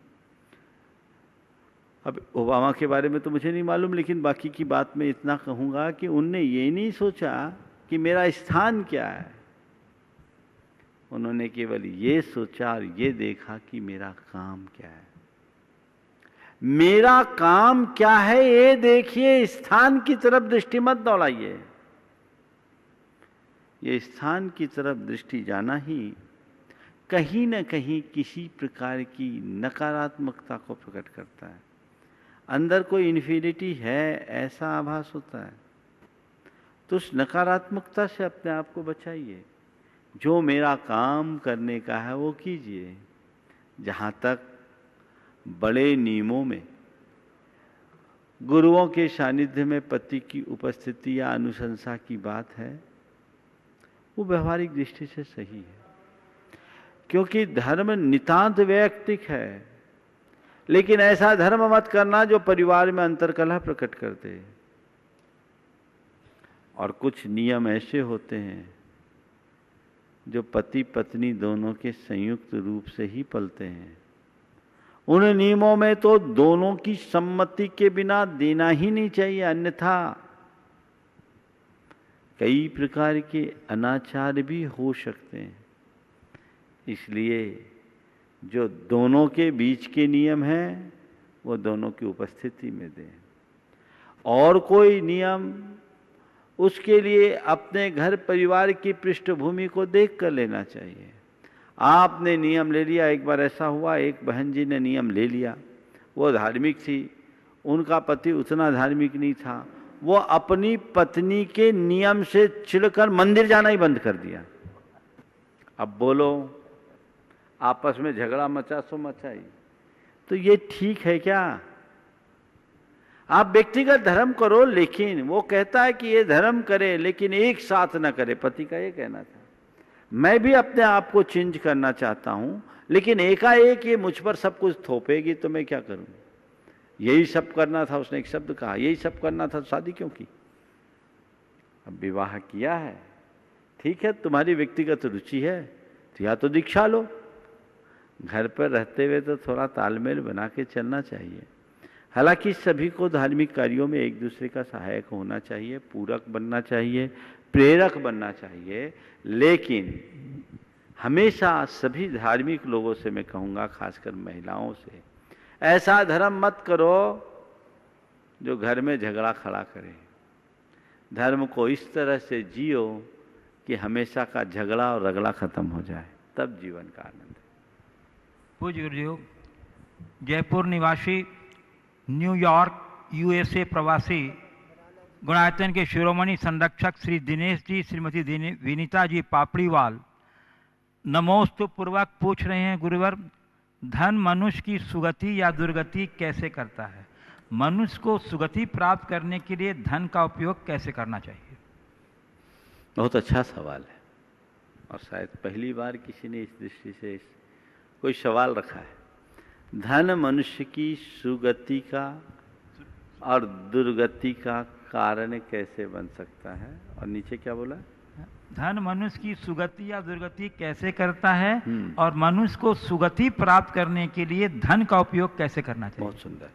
अब ओबामा के बारे में तो मुझे नहीं मालूम, लेकिन बाकी की बात में इतना कहूँगा कि उनने ये नहीं सोचा कि मेरा स्थान क्या है, उन्होंने केवल ये सोचा और ये देखा कि मेरा काम क्या है। मेरा काम क्या है ये देखिए, स्थान की तरफ दृष्टि मत दौड़ाइए। ये स्थान की तरफ दृष्टि जाना ही कहीं न कहीं किसी प्रकार की नकारात्मकता को प्रकट करता है। अंदर कोई इन्फिनिटी है ऐसा आभास होता है, तो उस नकारात्मकता से अपने आप को बचाइए। जो मेरा काम करने का है वो कीजिए। जहाँ तक बड़े नियमों में गुरुओं के सानिध्य में पति की उपस्थिति या अनुशंसा की बात है, वो व्यवहारिक दृष्टि से सही है, क्योंकि धर्म नितांत वैयक्तिक है। लेकिन ऐसा धर्म मत करना जो परिवार में अंतर्कलह प्रकट कर दे। और कुछ नियम ऐसे होते हैं जो पति पत्नी दोनों के संयुक्त रूप से ही पलते हैं। उन नियमों में तो दोनों की सम्मति के बिना देना ही नहीं चाहिए, अन्यथा कई प्रकार के अनाचार भी हो सकते हैं। इसलिए जो दोनों के बीच के नियम हैं वो दोनों की उपस्थिति में दें। और कोई नियम उसके लिए अपने घर परिवार की पृष्ठभूमि को देख कर लेना चाहिए। आपने नियम ले लिया, एक बार ऐसा हुआ, एक बहन जी ने नियम ले लिया, वो धार्मिक थी, उनका पति उतना धार्मिक नहीं था, वो अपनी पत्नी के नियम से चिढ़कर मंदिर जाना ही बंद कर दिया। अब बोलो, आपस में झगड़ा मचा सो मचाई, तो ये ठीक है क्या? आप व्यक्तिगत धर्म करो, लेकिन वो कहता है कि ये धर्म करे लेकिन एक साथ ना करे, पति का ये कहना था। मैं भी अपने आप को चेंज करना चाहता हूं, लेकिन एकाएक ये मुझ पर सब कुछ थोपेगी तो मैं क्या करूं? यही सब करना था, उसने एक शब्द कहा, यही सब करना था, शादी क्यों की? अब विवाह किया है, ठीक है, तुम्हारी व्यक्तिगत रुचि है तो या तो दीक्षा लो, घर पर रहते हुए तो थोड़ा तालमेल बना के चलना चाहिए। हालांकि सभी को धार्मिक कार्यों में एक दूसरे का सहायक होना चाहिए, पूरक बनना चाहिए, प्रेरक बनना चाहिए, लेकिन हमेशा सभी धार्मिक लोगों से मैं कहूँगा, खासकर महिलाओं से, ऐसा धर्म मत करो जो घर में झगड़ा खड़ा करे। धर्म को इस तरह से जियो कि हमेशा का झगड़ा और रगड़ा खत्म हो जाए, तब जीवन का आनंद है। पूज्य गुरुदेव, जयपुर निवासी, न्यूयॉर्क यूएसए प्रवासी, गुणायतन के शिरोमणि संरक्षक श्री दिनेश जी, श्रीमती विनीता जी पापड़ीवाल नमोस्तु पूर्वक पूछ रहे हैं, गुरुवर धन मनुष्य की सुगति या दुर्गति कैसे करता है? मनुष्य को सुगति प्राप्त करने के लिए धन का उपयोग कैसे करना चाहिए? बहुत अच्छा सवाल है और शायद पहली बार किसी ने इस दृष्टि से कोई सवाल रखा है। धन मनुष्य की सुगति का और दुर्गति का कारण कैसे बन सकता है? और नीचे क्या बोला? धन मनुष्य की सुगति या दुर्गति कैसे करता है और मनुष्य को सुगति प्राप्त करने के लिए धन का उपयोग कैसे करना चाहिए? बहुत सुंदर।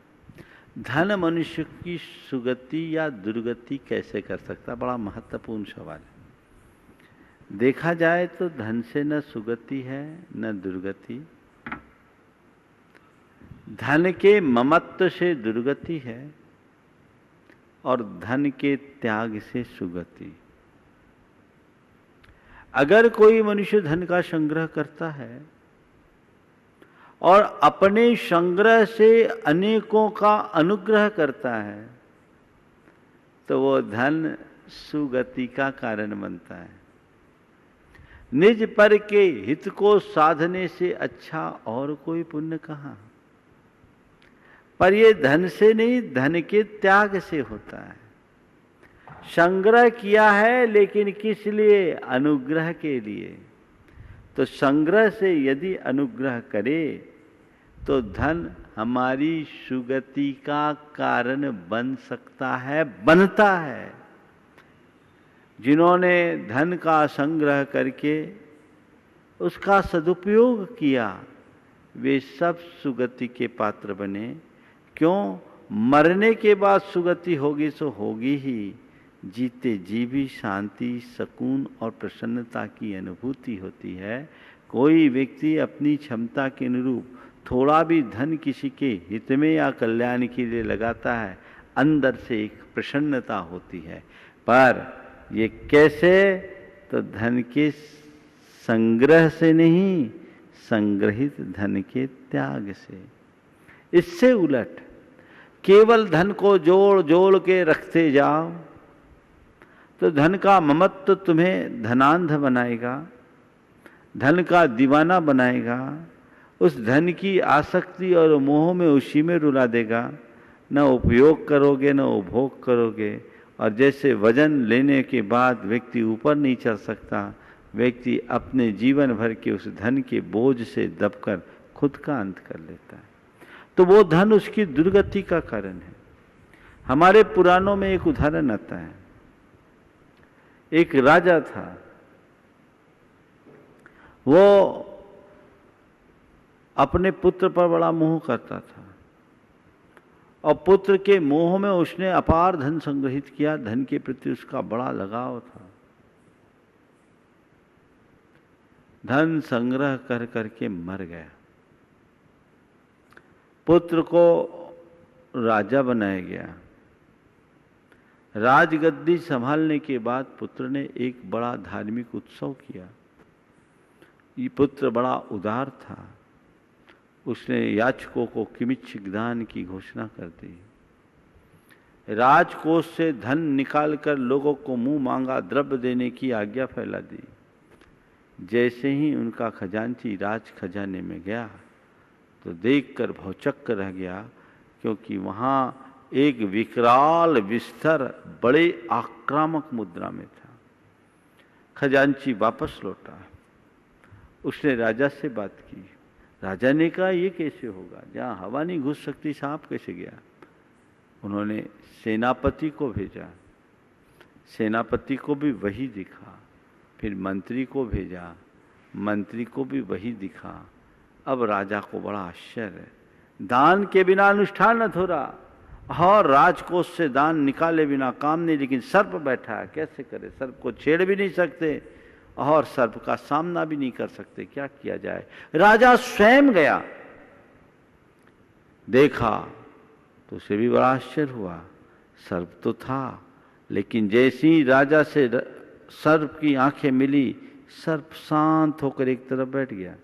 धन मनुष्य की सुगति या दुर्गति कैसे कर सकता है? बड़ा महत्वपूर्ण सवाल है। देखा जाए तो धन से न सुगति है न दुर्गति। धन के ममत्व से दुर्गति है और धन के त्याग से सुगति। अगर कोई मनुष्य धन का संग्रह करता है और अपने संग्रह से अनेकों का अनुग्रह करता है तो वो धन सुगति का कारण बनता है। निज पर के हित को साधने से अच्छा और कोई पुण्य कहाँ? पर ये धन से नहीं, धन के त्याग से होता है। संग्रह किया है लेकिन किस लिए? अनुग्रह के लिए। तो संग्रह से यदि अनुग्रह करे तो धन हमारी सुगति का कारण बन सकता है, बनता है। जिन्होंने धन का संग्रह करके उसका सदुपयोग किया वे सब सुगति के पात्र बने। क्यों? मरने के बाद सुगति होगी सो होगी ही, जीते जी भी शांति, सुकून और प्रसन्नता की अनुभूति होती है। कोई व्यक्ति अपनी क्षमता के अनुरूप थोड़ा भी धन किसी के हित में या कल्याण के लिए लगाता है, अंदर से एक प्रसन्नता होती है। पर ये कैसे? तो धन के संग्रह से नहीं, संग्रहित धन के त्याग से। इससे उलट केवल धन को जोड़ जोड़ के रखते जाओ तो धन का ममत्व तुम्हें धनांध बनाएगा, धन का दीवाना बनाएगा। उस धन की आसक्ति और मोह में उसी में रुला देगा। न उपयोग करोगे न उपभोग करोगे। और जैसे वजन लेने के बाद व्यक्ति ऊपर नहीं चढ़ सकता, व्यक्ति अपने जीवन भर के उस धन के बोझ से दबकर खुद का अंत कर लेता है। तो वो धन उसकी दुर्गति का कारण है। हमारे पुराणों में एक उदाहरण आता है। एक राजा था, वो अपने पुत्र पर बड़ा मोह करता था और पुत्र के मोह में उसने अपार धन संग्रहित किया। धन के प्रति उसका बड़ा लगाव था। धन संग्रह कर करके मर गया। पुत्र को राजा बनाया गया। राजगद्दी संभालने के बाद पुत्र ने एक बड़ा धार्मिक उत्सव किया। ये पुत्र बड़ा उदार था। उसने याचकों को किमिच्छिक दान की घोषणा कर दी। राजकोष से धन निकालकर लोगों को मुंह मांगा द्रव्य देने की आज्ञा फैला दी। जैसे ही उनका खजांची राज खजाने में गया तो देखकर भौचक्क रह गया, क्योंकि वहां एक विकराल विस्तर बड़े आक्रामक मुद्रा में था। खजांची वापस लौटा। उसने राजा से बात की। राजा ने कहा ये कैसे होगा? जहाँ हवा नहीं घुस सकती सांप कैसे गया? उन्होंने सेनापति को भेजा। सेनापति को भी वही दिखा। फिर मंत्री को भेजा। मंत्री को भी वही दिखा। अब राजा को बड़ा आश्चर्य। दान के बिना अनुष्ठान न हो रहा और राजकोष से दान निकाले बिना काम नहीं। लेकिन सर्प बैठा है, कैसे करे? सर्प को छेड़ भी नहीं सकते और सर्प का सामना भी नहीं कर सकते। क्या किया जाए? राजा स्वयं गया, देखा तो उसे भी बड़ा आश्चर्य हुआ। सर्प तो था, लेकिन जैसे ही राजा से सर्प की आंखें मिली, सर्प शांत होकर एक तरफ बैठ गया।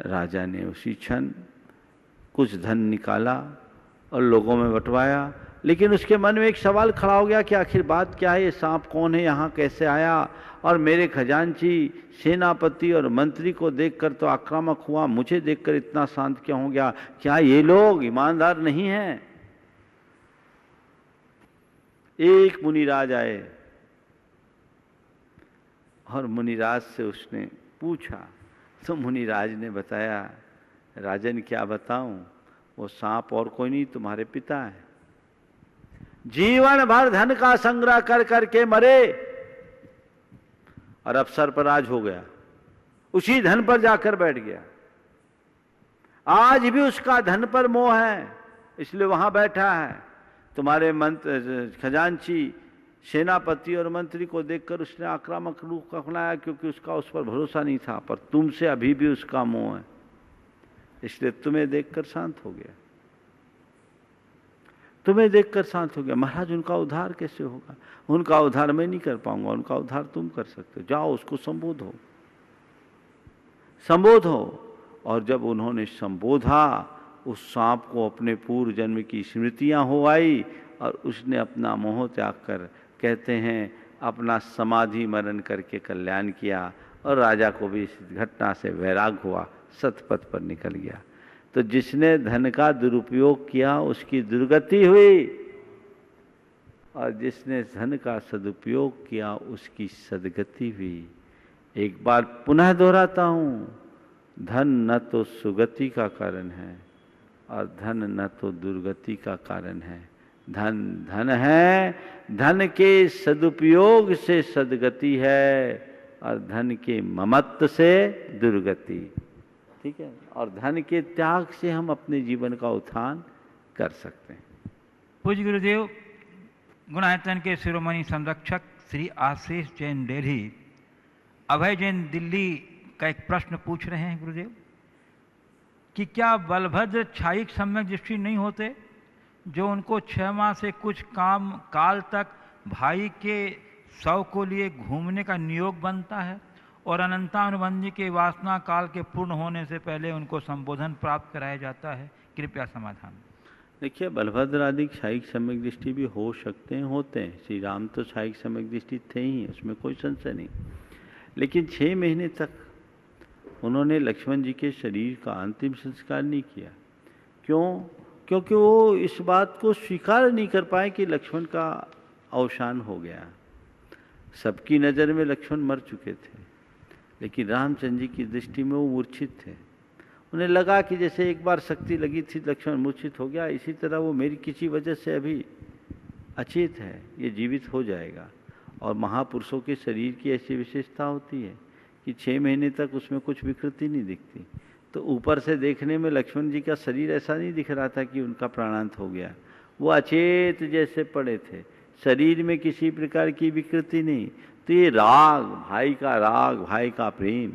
राजा ने उसी क्षण कुछ धन निकाला और लोगों में बंटवाया, लेकिन उसके मन में एक सवाल खड़ा हो गया कि आखिर बात क्या है, ये सांप कौन है, यहाँ कैसे आया, और मेरे खजांची, सेनापति और मंत्री को देखकर तो आक्रामक हुआ, मुझे देखकर इतना शांत क्यों हो गया, क्या ये लोग ईमानदार नहीं हैं? एक मुनिराज आए और मुनिराज से उसने पूछा, तो मुनिराज ने बताया, राजन क्या बताऊं, वो सांप और कोई नहीं तुम्हारे पिता है। जीवन भर धन का संग्रह कर करके मरे और अब सर्पराज हो गया, उसी धन पर जाकर बैठ गया। आज भी उसका धन पर मोह है, इसलिए वहां बैठा है। तुम्हारे मंत्र खजांची, सेनापति और मंत्री को देखकर उसने आक्रामक रूप अपनाया, क्योंकि उसका उस पर भरोसा नहीं था, पर तुमसे अभी भी उसका मोह है, इसलिए तुम्हें देखकर शांत हो गया, तुम्हें देखकर शांत हो गया। महाराज उनका उद्धार कैसे होगा? उनका उद्धार मैं नहीं कर पाऊंगा, उनका उद्धार तुम कर सकते हो, जाओ उसको संबोधो, संबोधो। और जब उन्होंने संबोधा, उस सांप को अपने पूर्व जन्म की स्मृतियां हो आई और उसने अपना मोह त्याग कर, कहते हैं, अपना समाधि मरण करके कल्याण किया, और राजा को भी इस घटना से वैराग हुआ, सतपथ पर निकल गया। तो जिसने धन का दुरुपयोग किया उसकी दुर्गति हुई, और जिसने धन का सदुपयोग किया उसकी सदगति हुई। एक बार पुनः दोहराता हूं, धन न तो सुगति का कारण है और धन न तो दुर्गति का कारण है। धन धन है, धन के सदुपयोग से सदगति है, और धन के ममत्व से दुर्गति। ठीक है, और धन के त्याग से हम अपने जीवन का उत्थान कर सकते हैं। पूज्य गुरुदेव, गुणायतन के शिरोमणि संरक्षक श्री आशीष जैन डेढ़ी अभय जैन दिल्ली का एक प्रश्न पूछ रहे हैं गुरुदेव, कि क्या बलभद्र क्षायिक सम्यक दृष्टि नहीं होते, जो उनको 6 माह से कुछ काल तक भाई के शव को लिए घूमने का नियोग बनता है, और अनंतानुबंधी के वासना काल के पूर्ण होने से पहले उनको संबोधन प्राप्त कराया जाता है? कृपया समाधान। देखिए, बलभद्र आदि क्षायिक सम्यक दृष्टि भी हो सकते हैं, होते हैं। श्री राम तो क्षायिक सम्यक दृष्टि थे ही, उसमें कोई संशय नहीं। लेकिन 6 महीने तक उन्होंने लक्ष्मण जी के शरीर का अंतिम संस्कार नहीं किया। क्यों? क्योंकि वो इस बात को स्वीकार नहीं कर पाए कि लक्ष्मण का अवसान हो गया। सबकी नज़र में लक्ष्मण मर चुके थे, लेकिन रामचंद्र जी की दृष्टि में वो मूर्छित थे। उन्हें लगा कि जैसे एक बार शक्ति लगी थी, लक्ष्मण मूर्छित हो गया, इसी तरह वो मेरी किसी वजह से अभी अचेत है, ये जीवित हो जाएगा। और महापुरुषों के शरीर की ऐसी विशेषता होती है कि 6 महीने तक उसमें कुछ विकृति नहीं दिखती। तो ऊपर से देखने में लक्ष्मण जी का शरीर ऐसा नहीं दिख रहा था कि उनका प्राणांत हो गया, वो अचेत जैसे पड़े थे, शरीर में किसी प्रकार की विकृति नहीं। तो ये राग, भाई का प्रेम,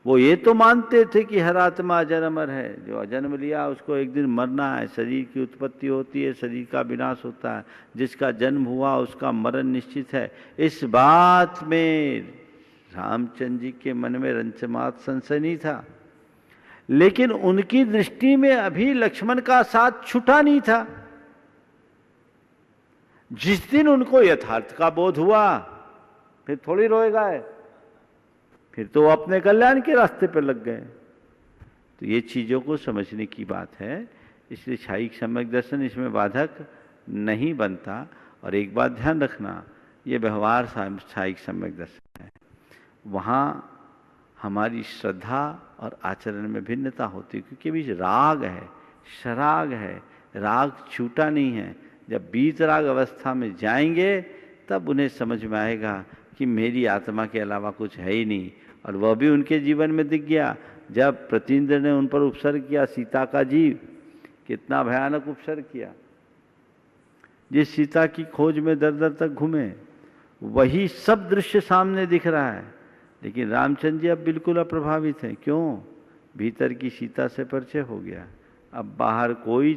वो ये तो मानते थे कि हर आत्मा अजर अमर है, जो जन्म लिया उसको एक दिन मरना है, शरीर की उत्पत्ति होती है, शरीर का विनाश होता है, जिसका जन्म हुआ उसका मरण निश्चित है। इस बात में रामचंद्र जी के मन में रंचमात संशय नहीं था, लेकिन उनकी दृष्टि में अभी लक्ष्मण का साथ छूटा नहीं था। जिस दिन उनको यथार्थ का बोध हुआ, फिर थोड़ी रोएगा है, फिर तो वो अपने कल्याण के रास्ते पर लग गए। तो ये चीजों को समझने की बात है, इसलिए क्षायिक सम्यक दर्शन इसमें बाधक नहीं बनता। और एक बात ध्यान रखना, ये व्यवहार क्षायिक सम्यक दर्शन है, वहाँ हमारी श्रद्धा और आचरण में भिन्नता होती है, क्योंकि बीच राग है, शराग है, राग छूटा नहीं है। जब बीतराग अवस्था में जाएंगे तब उन्हें समझ में आएगा कि मेरी आत्मा के अलावा कुछ है ही नहीं। और वह भी उनके जीवन में दिख गया जब प्रतीन्द्र ने उन पर उपसर्ग किया, सीता का जीव, कितना भयानक उपसर्ग किया। जिस सीता की खोज में दर दर तक घूमे, वही सब दृश्य सामने दिख रहा है, लेकिन रामचंद्र जी अब बिल्कुल अप्रभावित हैं। क्यों? भीतर की सीता से परिचय हो गया, अब बाहर कोई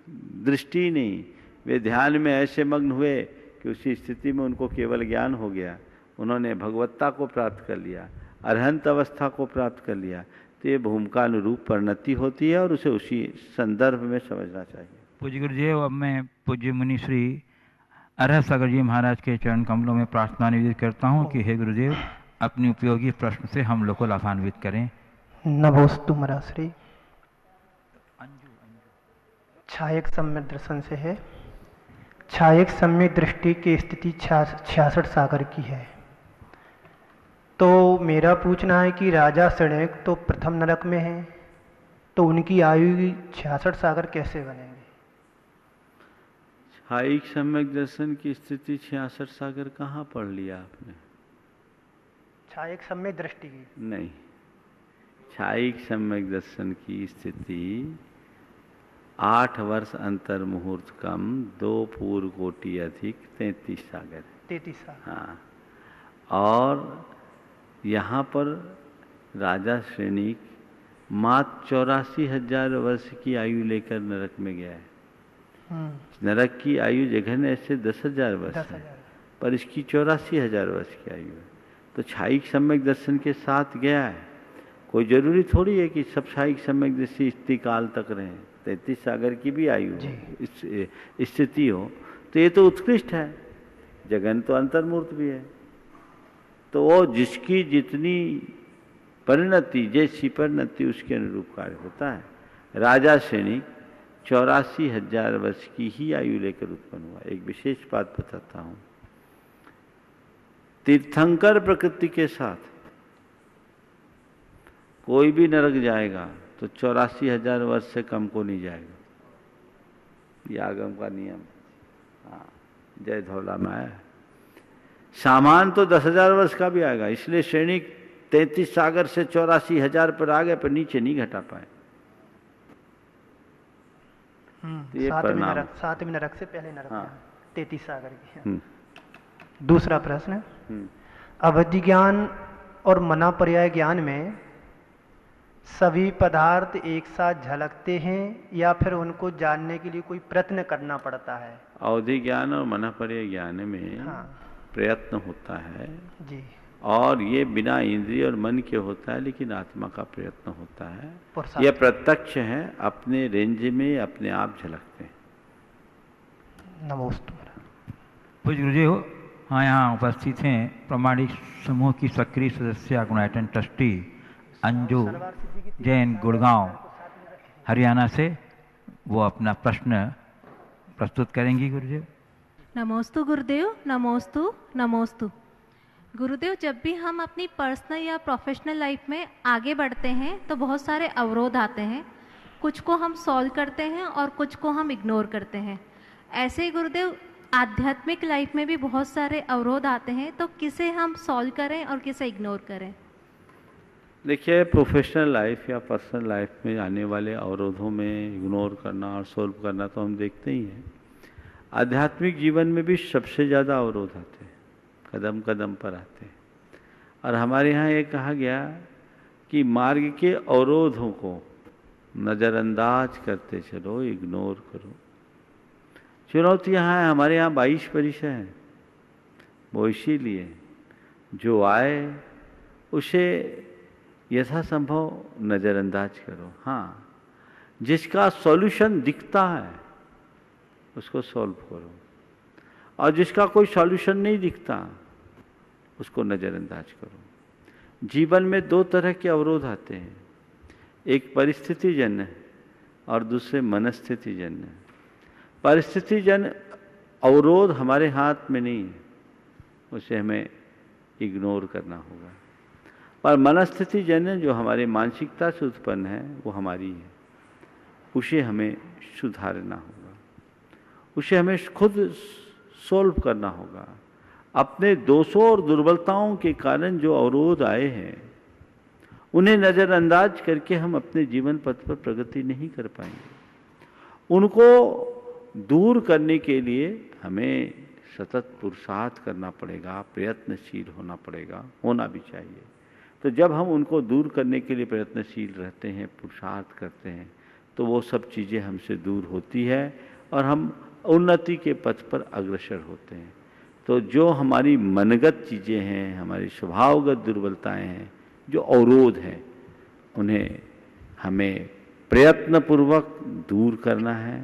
दृष्टि नहीं। वे ध्यान में ऐसे मग्न हुए कि उसी स्थिति में उनको केवल ज्ञान हो गया। उन्होंने भगवत्ता को प्राप्त कर लिया, अरहंत अवस्था को प्राप्त कर लिया। तो ये भूमिका अनुरूप परिणति होती है और उसे उसी संदर्भ में समझना चाहिए। पूज्य गुरुदेव, अब मैं पूज्य मुनि श्री अरहत सागर जी महाराज के चरण कमलों में प्रार्थना निवेदित करता हूँ कि हे गुरुदेव, अपनी उपयोगी प्रश्न से हम लोग को लाभान्वित करें। नमोस्तु मराश्री। छायक सम्यक दर्शन से है। छायक सम्यक दृष्टि की स्थिति 66 सागर की है। तो मेरा पूछना है कि राजा शणैक तो प्रथम नरक में है, तो उनकी आयु 66 सागर कैसे बनेंगे? छायिक सम्यक दर्शन की स्थिति 66 सागर कहाँ पढ़ लिया आपने? छायक सम्यक दृष्टि की नहीं, छायिक सम्यक दर्शन की स्थिति 8 वर्ष अंतर मुहूर्त कम 2 पूर्व कोटि अधिक 33 सागर। 33 सागर। हाँ, और यहाँ पर राजा श्रेणिक मात्र 84,000 वर्ष की आयु लेकर नरक में गया है। नरक की आयु जघन्य ऐसे 10,000 वर्ष है, पर इसकी 84,000 वर्ष की आयु है। तो छायिक सम्यक दर्शन के साथ गया है। कोई जरूरी थोड़ी है कि सब छायिक सम्यक दृष्टि इतनी काल तक रहे। 33 सागर की भी आयु स्थिति हो तो ये तो उत्कृष्ट है। जगन तो अंतर्मूर्त भी है। तो वो जिसकी जितनी परिणति, जैसी परिणति उसके अनुरूप कार्य होता है। राजा श्रेणी 84,000 वर्ष की ही आयु लेकर उत्पन्न हुआ। एक विशेष बात बताता हूं, तीर्थंकर प्रकृति के साथ कोई भी नरक जाएगा तो 84,000 वर्ष से कम को नहीं जाएगा। ये आगम का नियम। हाँ, जय धौला में आया। सामान तो 10,000 वर्ष का भी आएगा, इसलिए श्रेणी 33 सागर से 84,000 पर आ गए, पर नीचे नहीं घटा पाए। तो ये परिणाम। 7वें नरक से पहले नरक। हाँ। 33 सागर की। दूसरा प्रश्न, अवधि ज्ञान और मना पर्याय ज्ञान में सभी पदार्थ एक साथ झलकते हैं या फिर उनको जानने के लिए कोई प्रयत्न करना पड़ता है? अवधि ज्ञान और मना पर्याय ज्ञान में हाँ। प्रयत्न होता है जी। और ये बिना इंद्रिय और मन के होता है, लेकिन आत्मा का प्रयत्न होता है। पुरुषार्थ। यह प्रत्यक्ष है, अपने रेंज में अपने आप झलकते हैं। नमोस्तु। पूज्य गुरुदेव, हाँ, यहाँ उपस्थित हैं प्रमाणिक समूह की सक्रिय सदस्य गुणायतन ट्रस्टी अंजू जैन, गुड़गांव, हरियाणा से। वो अपना प्रश्न प्रस्तुत करेंगी। गुरुदेव नमोस्तु गुरुदेव। नमोस्तु नमोस्तु गुरुदेव। जब भी हम अपनी पर्सनल या प्रोफेशनल लाइफ में आगे बढ़ते हैं तो बहुत सारे अवरोध आते हैं। कुछ को हम सॉल्व करते हैं और कुछ को हम इग्नोर करते हैं। ऐसे ही गुरुदेव आध्यात्मिक लाइफ में भी बहुत सारे अवरोध आते हैं, तो किसे हम सॉल्व करें और किसे इग्नोर करें? देखिए, प्रोफेशनल लाइफ या पर्सनल लाइफ में आने वाले अवरोधों में इग्नोर करना और सॉल्व करना तो हम देखते ही हैं। आध्यात्मिक जीवन में भी सबसे ज़्यादा अवरोध आते हैं, कदम कदम पर आते हैं। और हमारे यहाँ ये कहा गया कि मार्ग के अवरोधों को नज़रअंदाज करते चलो, इग्नोर करो। चुनौती यहाँ है, हमारे यहाँ 22 परिचय हैं। वो इसीलिए जो आए उसे यथासंभव नज़रअंदाज करो। हाँ, जिसका सॉल्यूशन दिखता है उसको सॉल्व करो, और जिसका कोई सॉल्यूशन नहीं दिखता उसको नज़रअंदाज करो। जीवन में 2 तरह के अवरोध आते हैं, एक परिस्थितिजन्य और दूसरे मनस्थितिजन्य। परिस्थितिजन्य अवरोध हमारे हाथ में नहीं है, उसे हमें इग्नोर करना होगा। पर मनस्थितिजन्य जो हमारे मानसिकता से उत्पन्न है वो हमारी है, उसे हमें सुधारना होगा, उसे हमें खुद सॉल्व करना होगा। अपने दोषों और दुर्बलताओं के कारण जो अवरोध आए हैं उन्हें नज़रअंदाज करके हम अपने जीवन पथ पर प्रगति नहीं कर पाएंगे। उनको दूर करने के लिए हमें सतत पुरुषार्थ करना पड़ेगा, प्रयत्नशील होना पड़ेगा, होना भी चाहिए। तो जब हम उनको दूर करने के लिए प्रयत्नशील रहते हैं, पुरुषार्थ करते हैं, तो वो सब चीज़ें हमसे दूर होती है और हम उन्नति के पथ पर अग्रसर होते हैं। तो जो हमारी मनगत चीज़ें हैं, हमारी स्वभावगत दुर्बलताएं हैं, जो अवरोध हैं, उन्हें हमें प्रयत्नपूर्वक दूर करना है।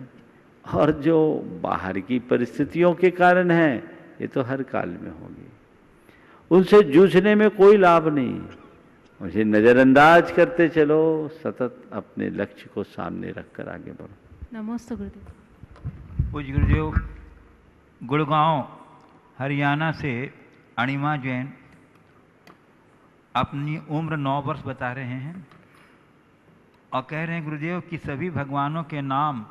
और जो बाहर की परिस्थितियों के कारण है, ये तो हर काल में होगी, उनसे जूझने में कोई लाभ नहीं। उसे नज़रअंदाज करते चलो, सतत अपने लक्ष्य को सामने रखकर आगे बढ़ो। नमस्ते गुरुदेव। पूज्य गुरुदेव, गुड़गांव हरियाणा से अणिमा जैन अपनी उम्र 9 वर्ष बता रहे हैं और कह रहे हैं गुरुदेव कि सभी भगवानों के नाम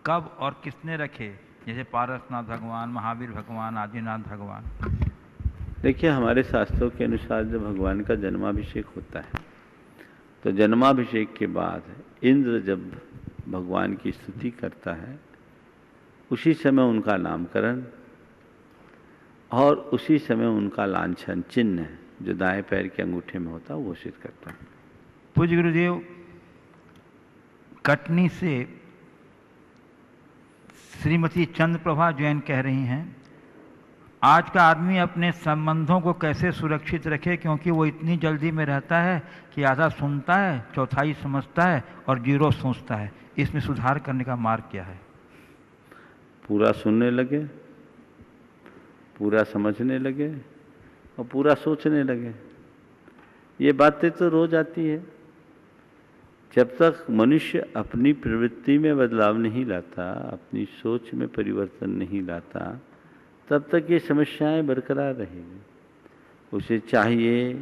कब और किसने रखे, जैसे पारसनाथ भगवान, महावीर भगवान, आदिनाथ भगवान। देखिए, हमारे शास्त्रों के अनुसार जब भगवान का जन्माभिषेक होता है तो जन्माभिषेक के बाद इंद्र जब भगवान की स्तुति करता है, उसी समय उनका नामकरण और उसी समय उनका लांछन चिन्ह जो दाएं पैर के अंगूठे में होता है वो घोषित करता है। पूज्य गुरुदेव, कटनी से श्रीमती चंद्रप्रभा जैन कह रही हैं, आज का आदमी अपने संबंधों को कैसे सुरक्षित रखे, क्योंकि वो इतनी जल्दी में रहता है कि आधा सुनता है, चौथाई समझता है और 0 सोचता है। इसमें सुधार करने का मार्ग क्या है? पूरा सुनने लगे, पूरा समझने लगे और पूरा सोचने लगे। ये बातें तो रोज आती है। जब तक मनुष्य अपनी प्रवृत्ति में बदलाव नहीं लाता, अपनी सोच में परिवर्तन नहीं लाता, तब तक ये समस्याएं बरकरार रहेगी। उसे चाहिए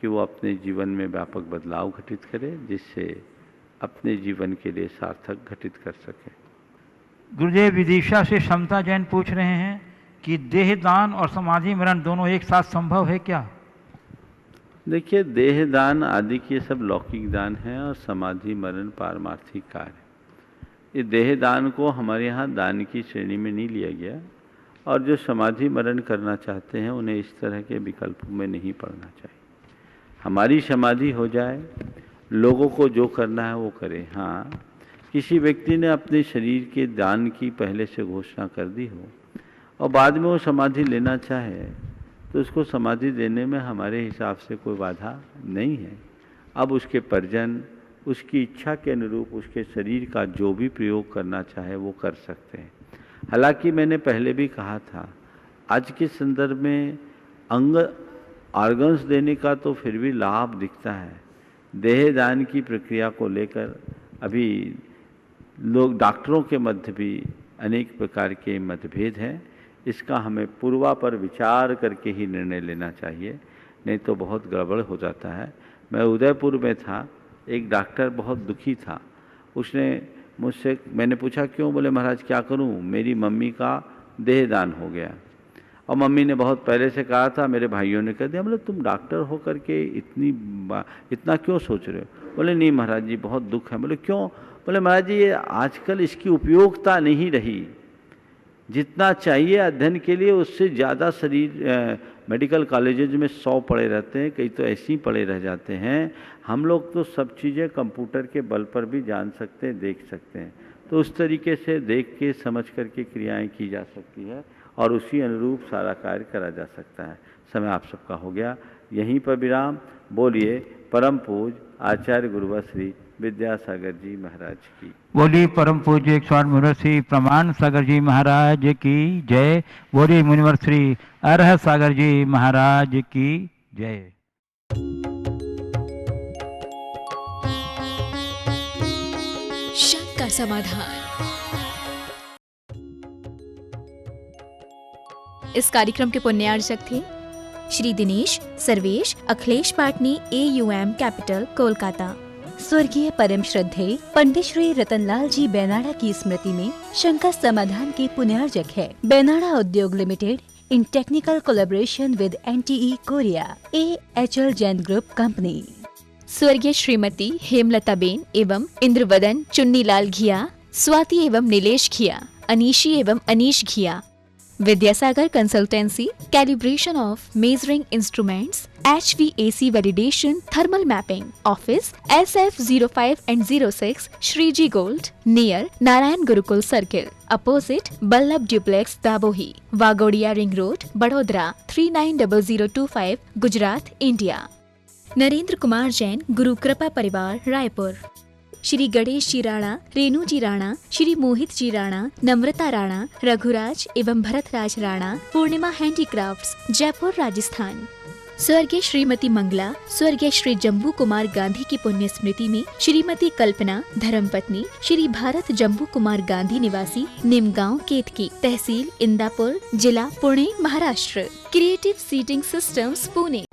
कि वो अपने जीवन में व्यापक बदलाव घटित करे, जिससे अपने जीवन के लिए सार्थक घटित कर सके। गुरुदेव, विदिशा से क्षमता जैन पूछ रहे हैं कि देह दान और समाधि मरण दोनों एक साथ संभव है क्या? देखिए, देह दान आदि के सब लौकिक दान हैं और समाधि मरण पारमार्थिक कार्य। ये देह दान को हमारे यहाँ दान की श्रेणी में नहीं लिया गया, और जो समाधि मरण करना चाहते हैं उन्हें इस तरह के विकल्पों में नहीं पड़ना चाहिए। हमारी समाधि हो जाए, लोगों को जो करना है वो करें। हाँ, किसी व्यक्ति ने अपने शरीर के दान की पहले से घोषणा कर दी हो और बाद में वो समाधि लेना चाहे, तो उसको समाधि देने में हमारे हिसाब से कोई बाधा नहीं है। अब उसके परिजन उसकी इच्छा के अनुरूप उसके शरीर का जो भी प्रयोग करना चाहे वो कर सकते हैं। हालांकि मैंने पहले भी कहा था, आज के संदर्भ में ऑर्गन्स देने का तो फिर भी लाभ दिखता है। देह दान की प्रक्रिया को लेकर अभी लोग डॉक्टरों के मध्य भी अनेक प्रकार के मतभेद हैं। इसका हमें पूर्वापर विचार करके ही निर्णय लेना चाहिए, नहीं तो बहुत गड़बड़ हो जाता है। मैं उदयपुर में था, एक डॉक्टर बहुत दुखी था। उसने मुझसे, मैंने पूछा क्यों? बोले महाराज क्या करूं, मेरी मम्मी का देह दान हो गया और मम्मी ने बहुत पहले से कहा था, मेरे भाइयों ने कह दिया। बोले तुम डॉक्टर हो करके इतना क्यों सोच रहे हो? बोले नहीं महाराज जी बहुत दुख है। बोले क्यों? बोले महाराज जी ये आजकल इसकी उपयोगिता नहीं रही, जितना चाहिए अध्ययन के लिए उससे ज़्यादा शरीर मेडिकल कॉलेजेज में 100 पड़े रहते हैं, कई तो ऐसे ही पड़े रह जाते हैं। हम लोग तो सब चीज़ें कंप्यूटर के बल पर भी जान सकते हैं, देख सकते हैं। तो उस तरीके से देख के समझ करके क्रियाएं की जा सकती है और उसी अनुरूप सारा कार्य करा जा सकता है। समय आप सबका हो गया, यहीं पर विराम। बोलिए परम पूज आचार्य गुरुवर श्री विद्यासागर जी महाराज की। बोलिए परम पूज्य 108 मुनिवर श्री प्रमाण सागर जी महाराज की जय। बोलिए मुनिवर श्री अरह सागर जी महाराज की जय। शंका समाधान। इस कार्यक्रम के पुण्यार्चक थे श्री दिनेश, सर्वेश, अखिलेश पाटनी, AUM कैपिटल, कोलकाता। स्वर्गीय परम श्रद्धेय पंडित श्री रतनलाल जी बेनाड़ा की स्मृति में शंका समाधान के पुण्यार्चक है बेनाड़ा उद्योग limited in technical collaboration with NTE Korea, AHL Jain group company. स्वर्गीय श्रीमती हेमलताबेन एवं इंद्रवदन चुन्नीलाल घिया, स्वाति एवं नीलेश घिया, अनीशी एवं Anish Ghiya, Vidyasagar consultancy, calibration of measuring instruments, HVAC validation, thermal mapping, office SF05 and 06, Shreeji gold, near Narayan Gurukul circle, opposite Ballabh duplex Dabhoi, Waghodia ring road, बड़ोदरा 390025, गुजरात, इंडिया। नरेंद्र कुमार जैन, गुरु कृपा परिवार, रायपुर। श्री गणेश जी राणा, रेणु जी राणा, श्री मोहित जी राणा, नम्रता राणा, रघुराज एवं भरतराज राणा, पूर्णिमा हैंडीक्राफ्ट्स, जयपुर, राजस्थान। स्वर्गीय श्रीमती मंगला, स्वर्गीय श्री जम्बू कुमार गांधी की पुण्य स्मृति में श्रीमती कल्पना, धर्मपत्नी श्री भारत जम्बू कुमार गांधी, निवासी निमगांव, केतकी, तहसील इंदापुर, जिला Pune, Maharashtra. Creative seating systems, Pune.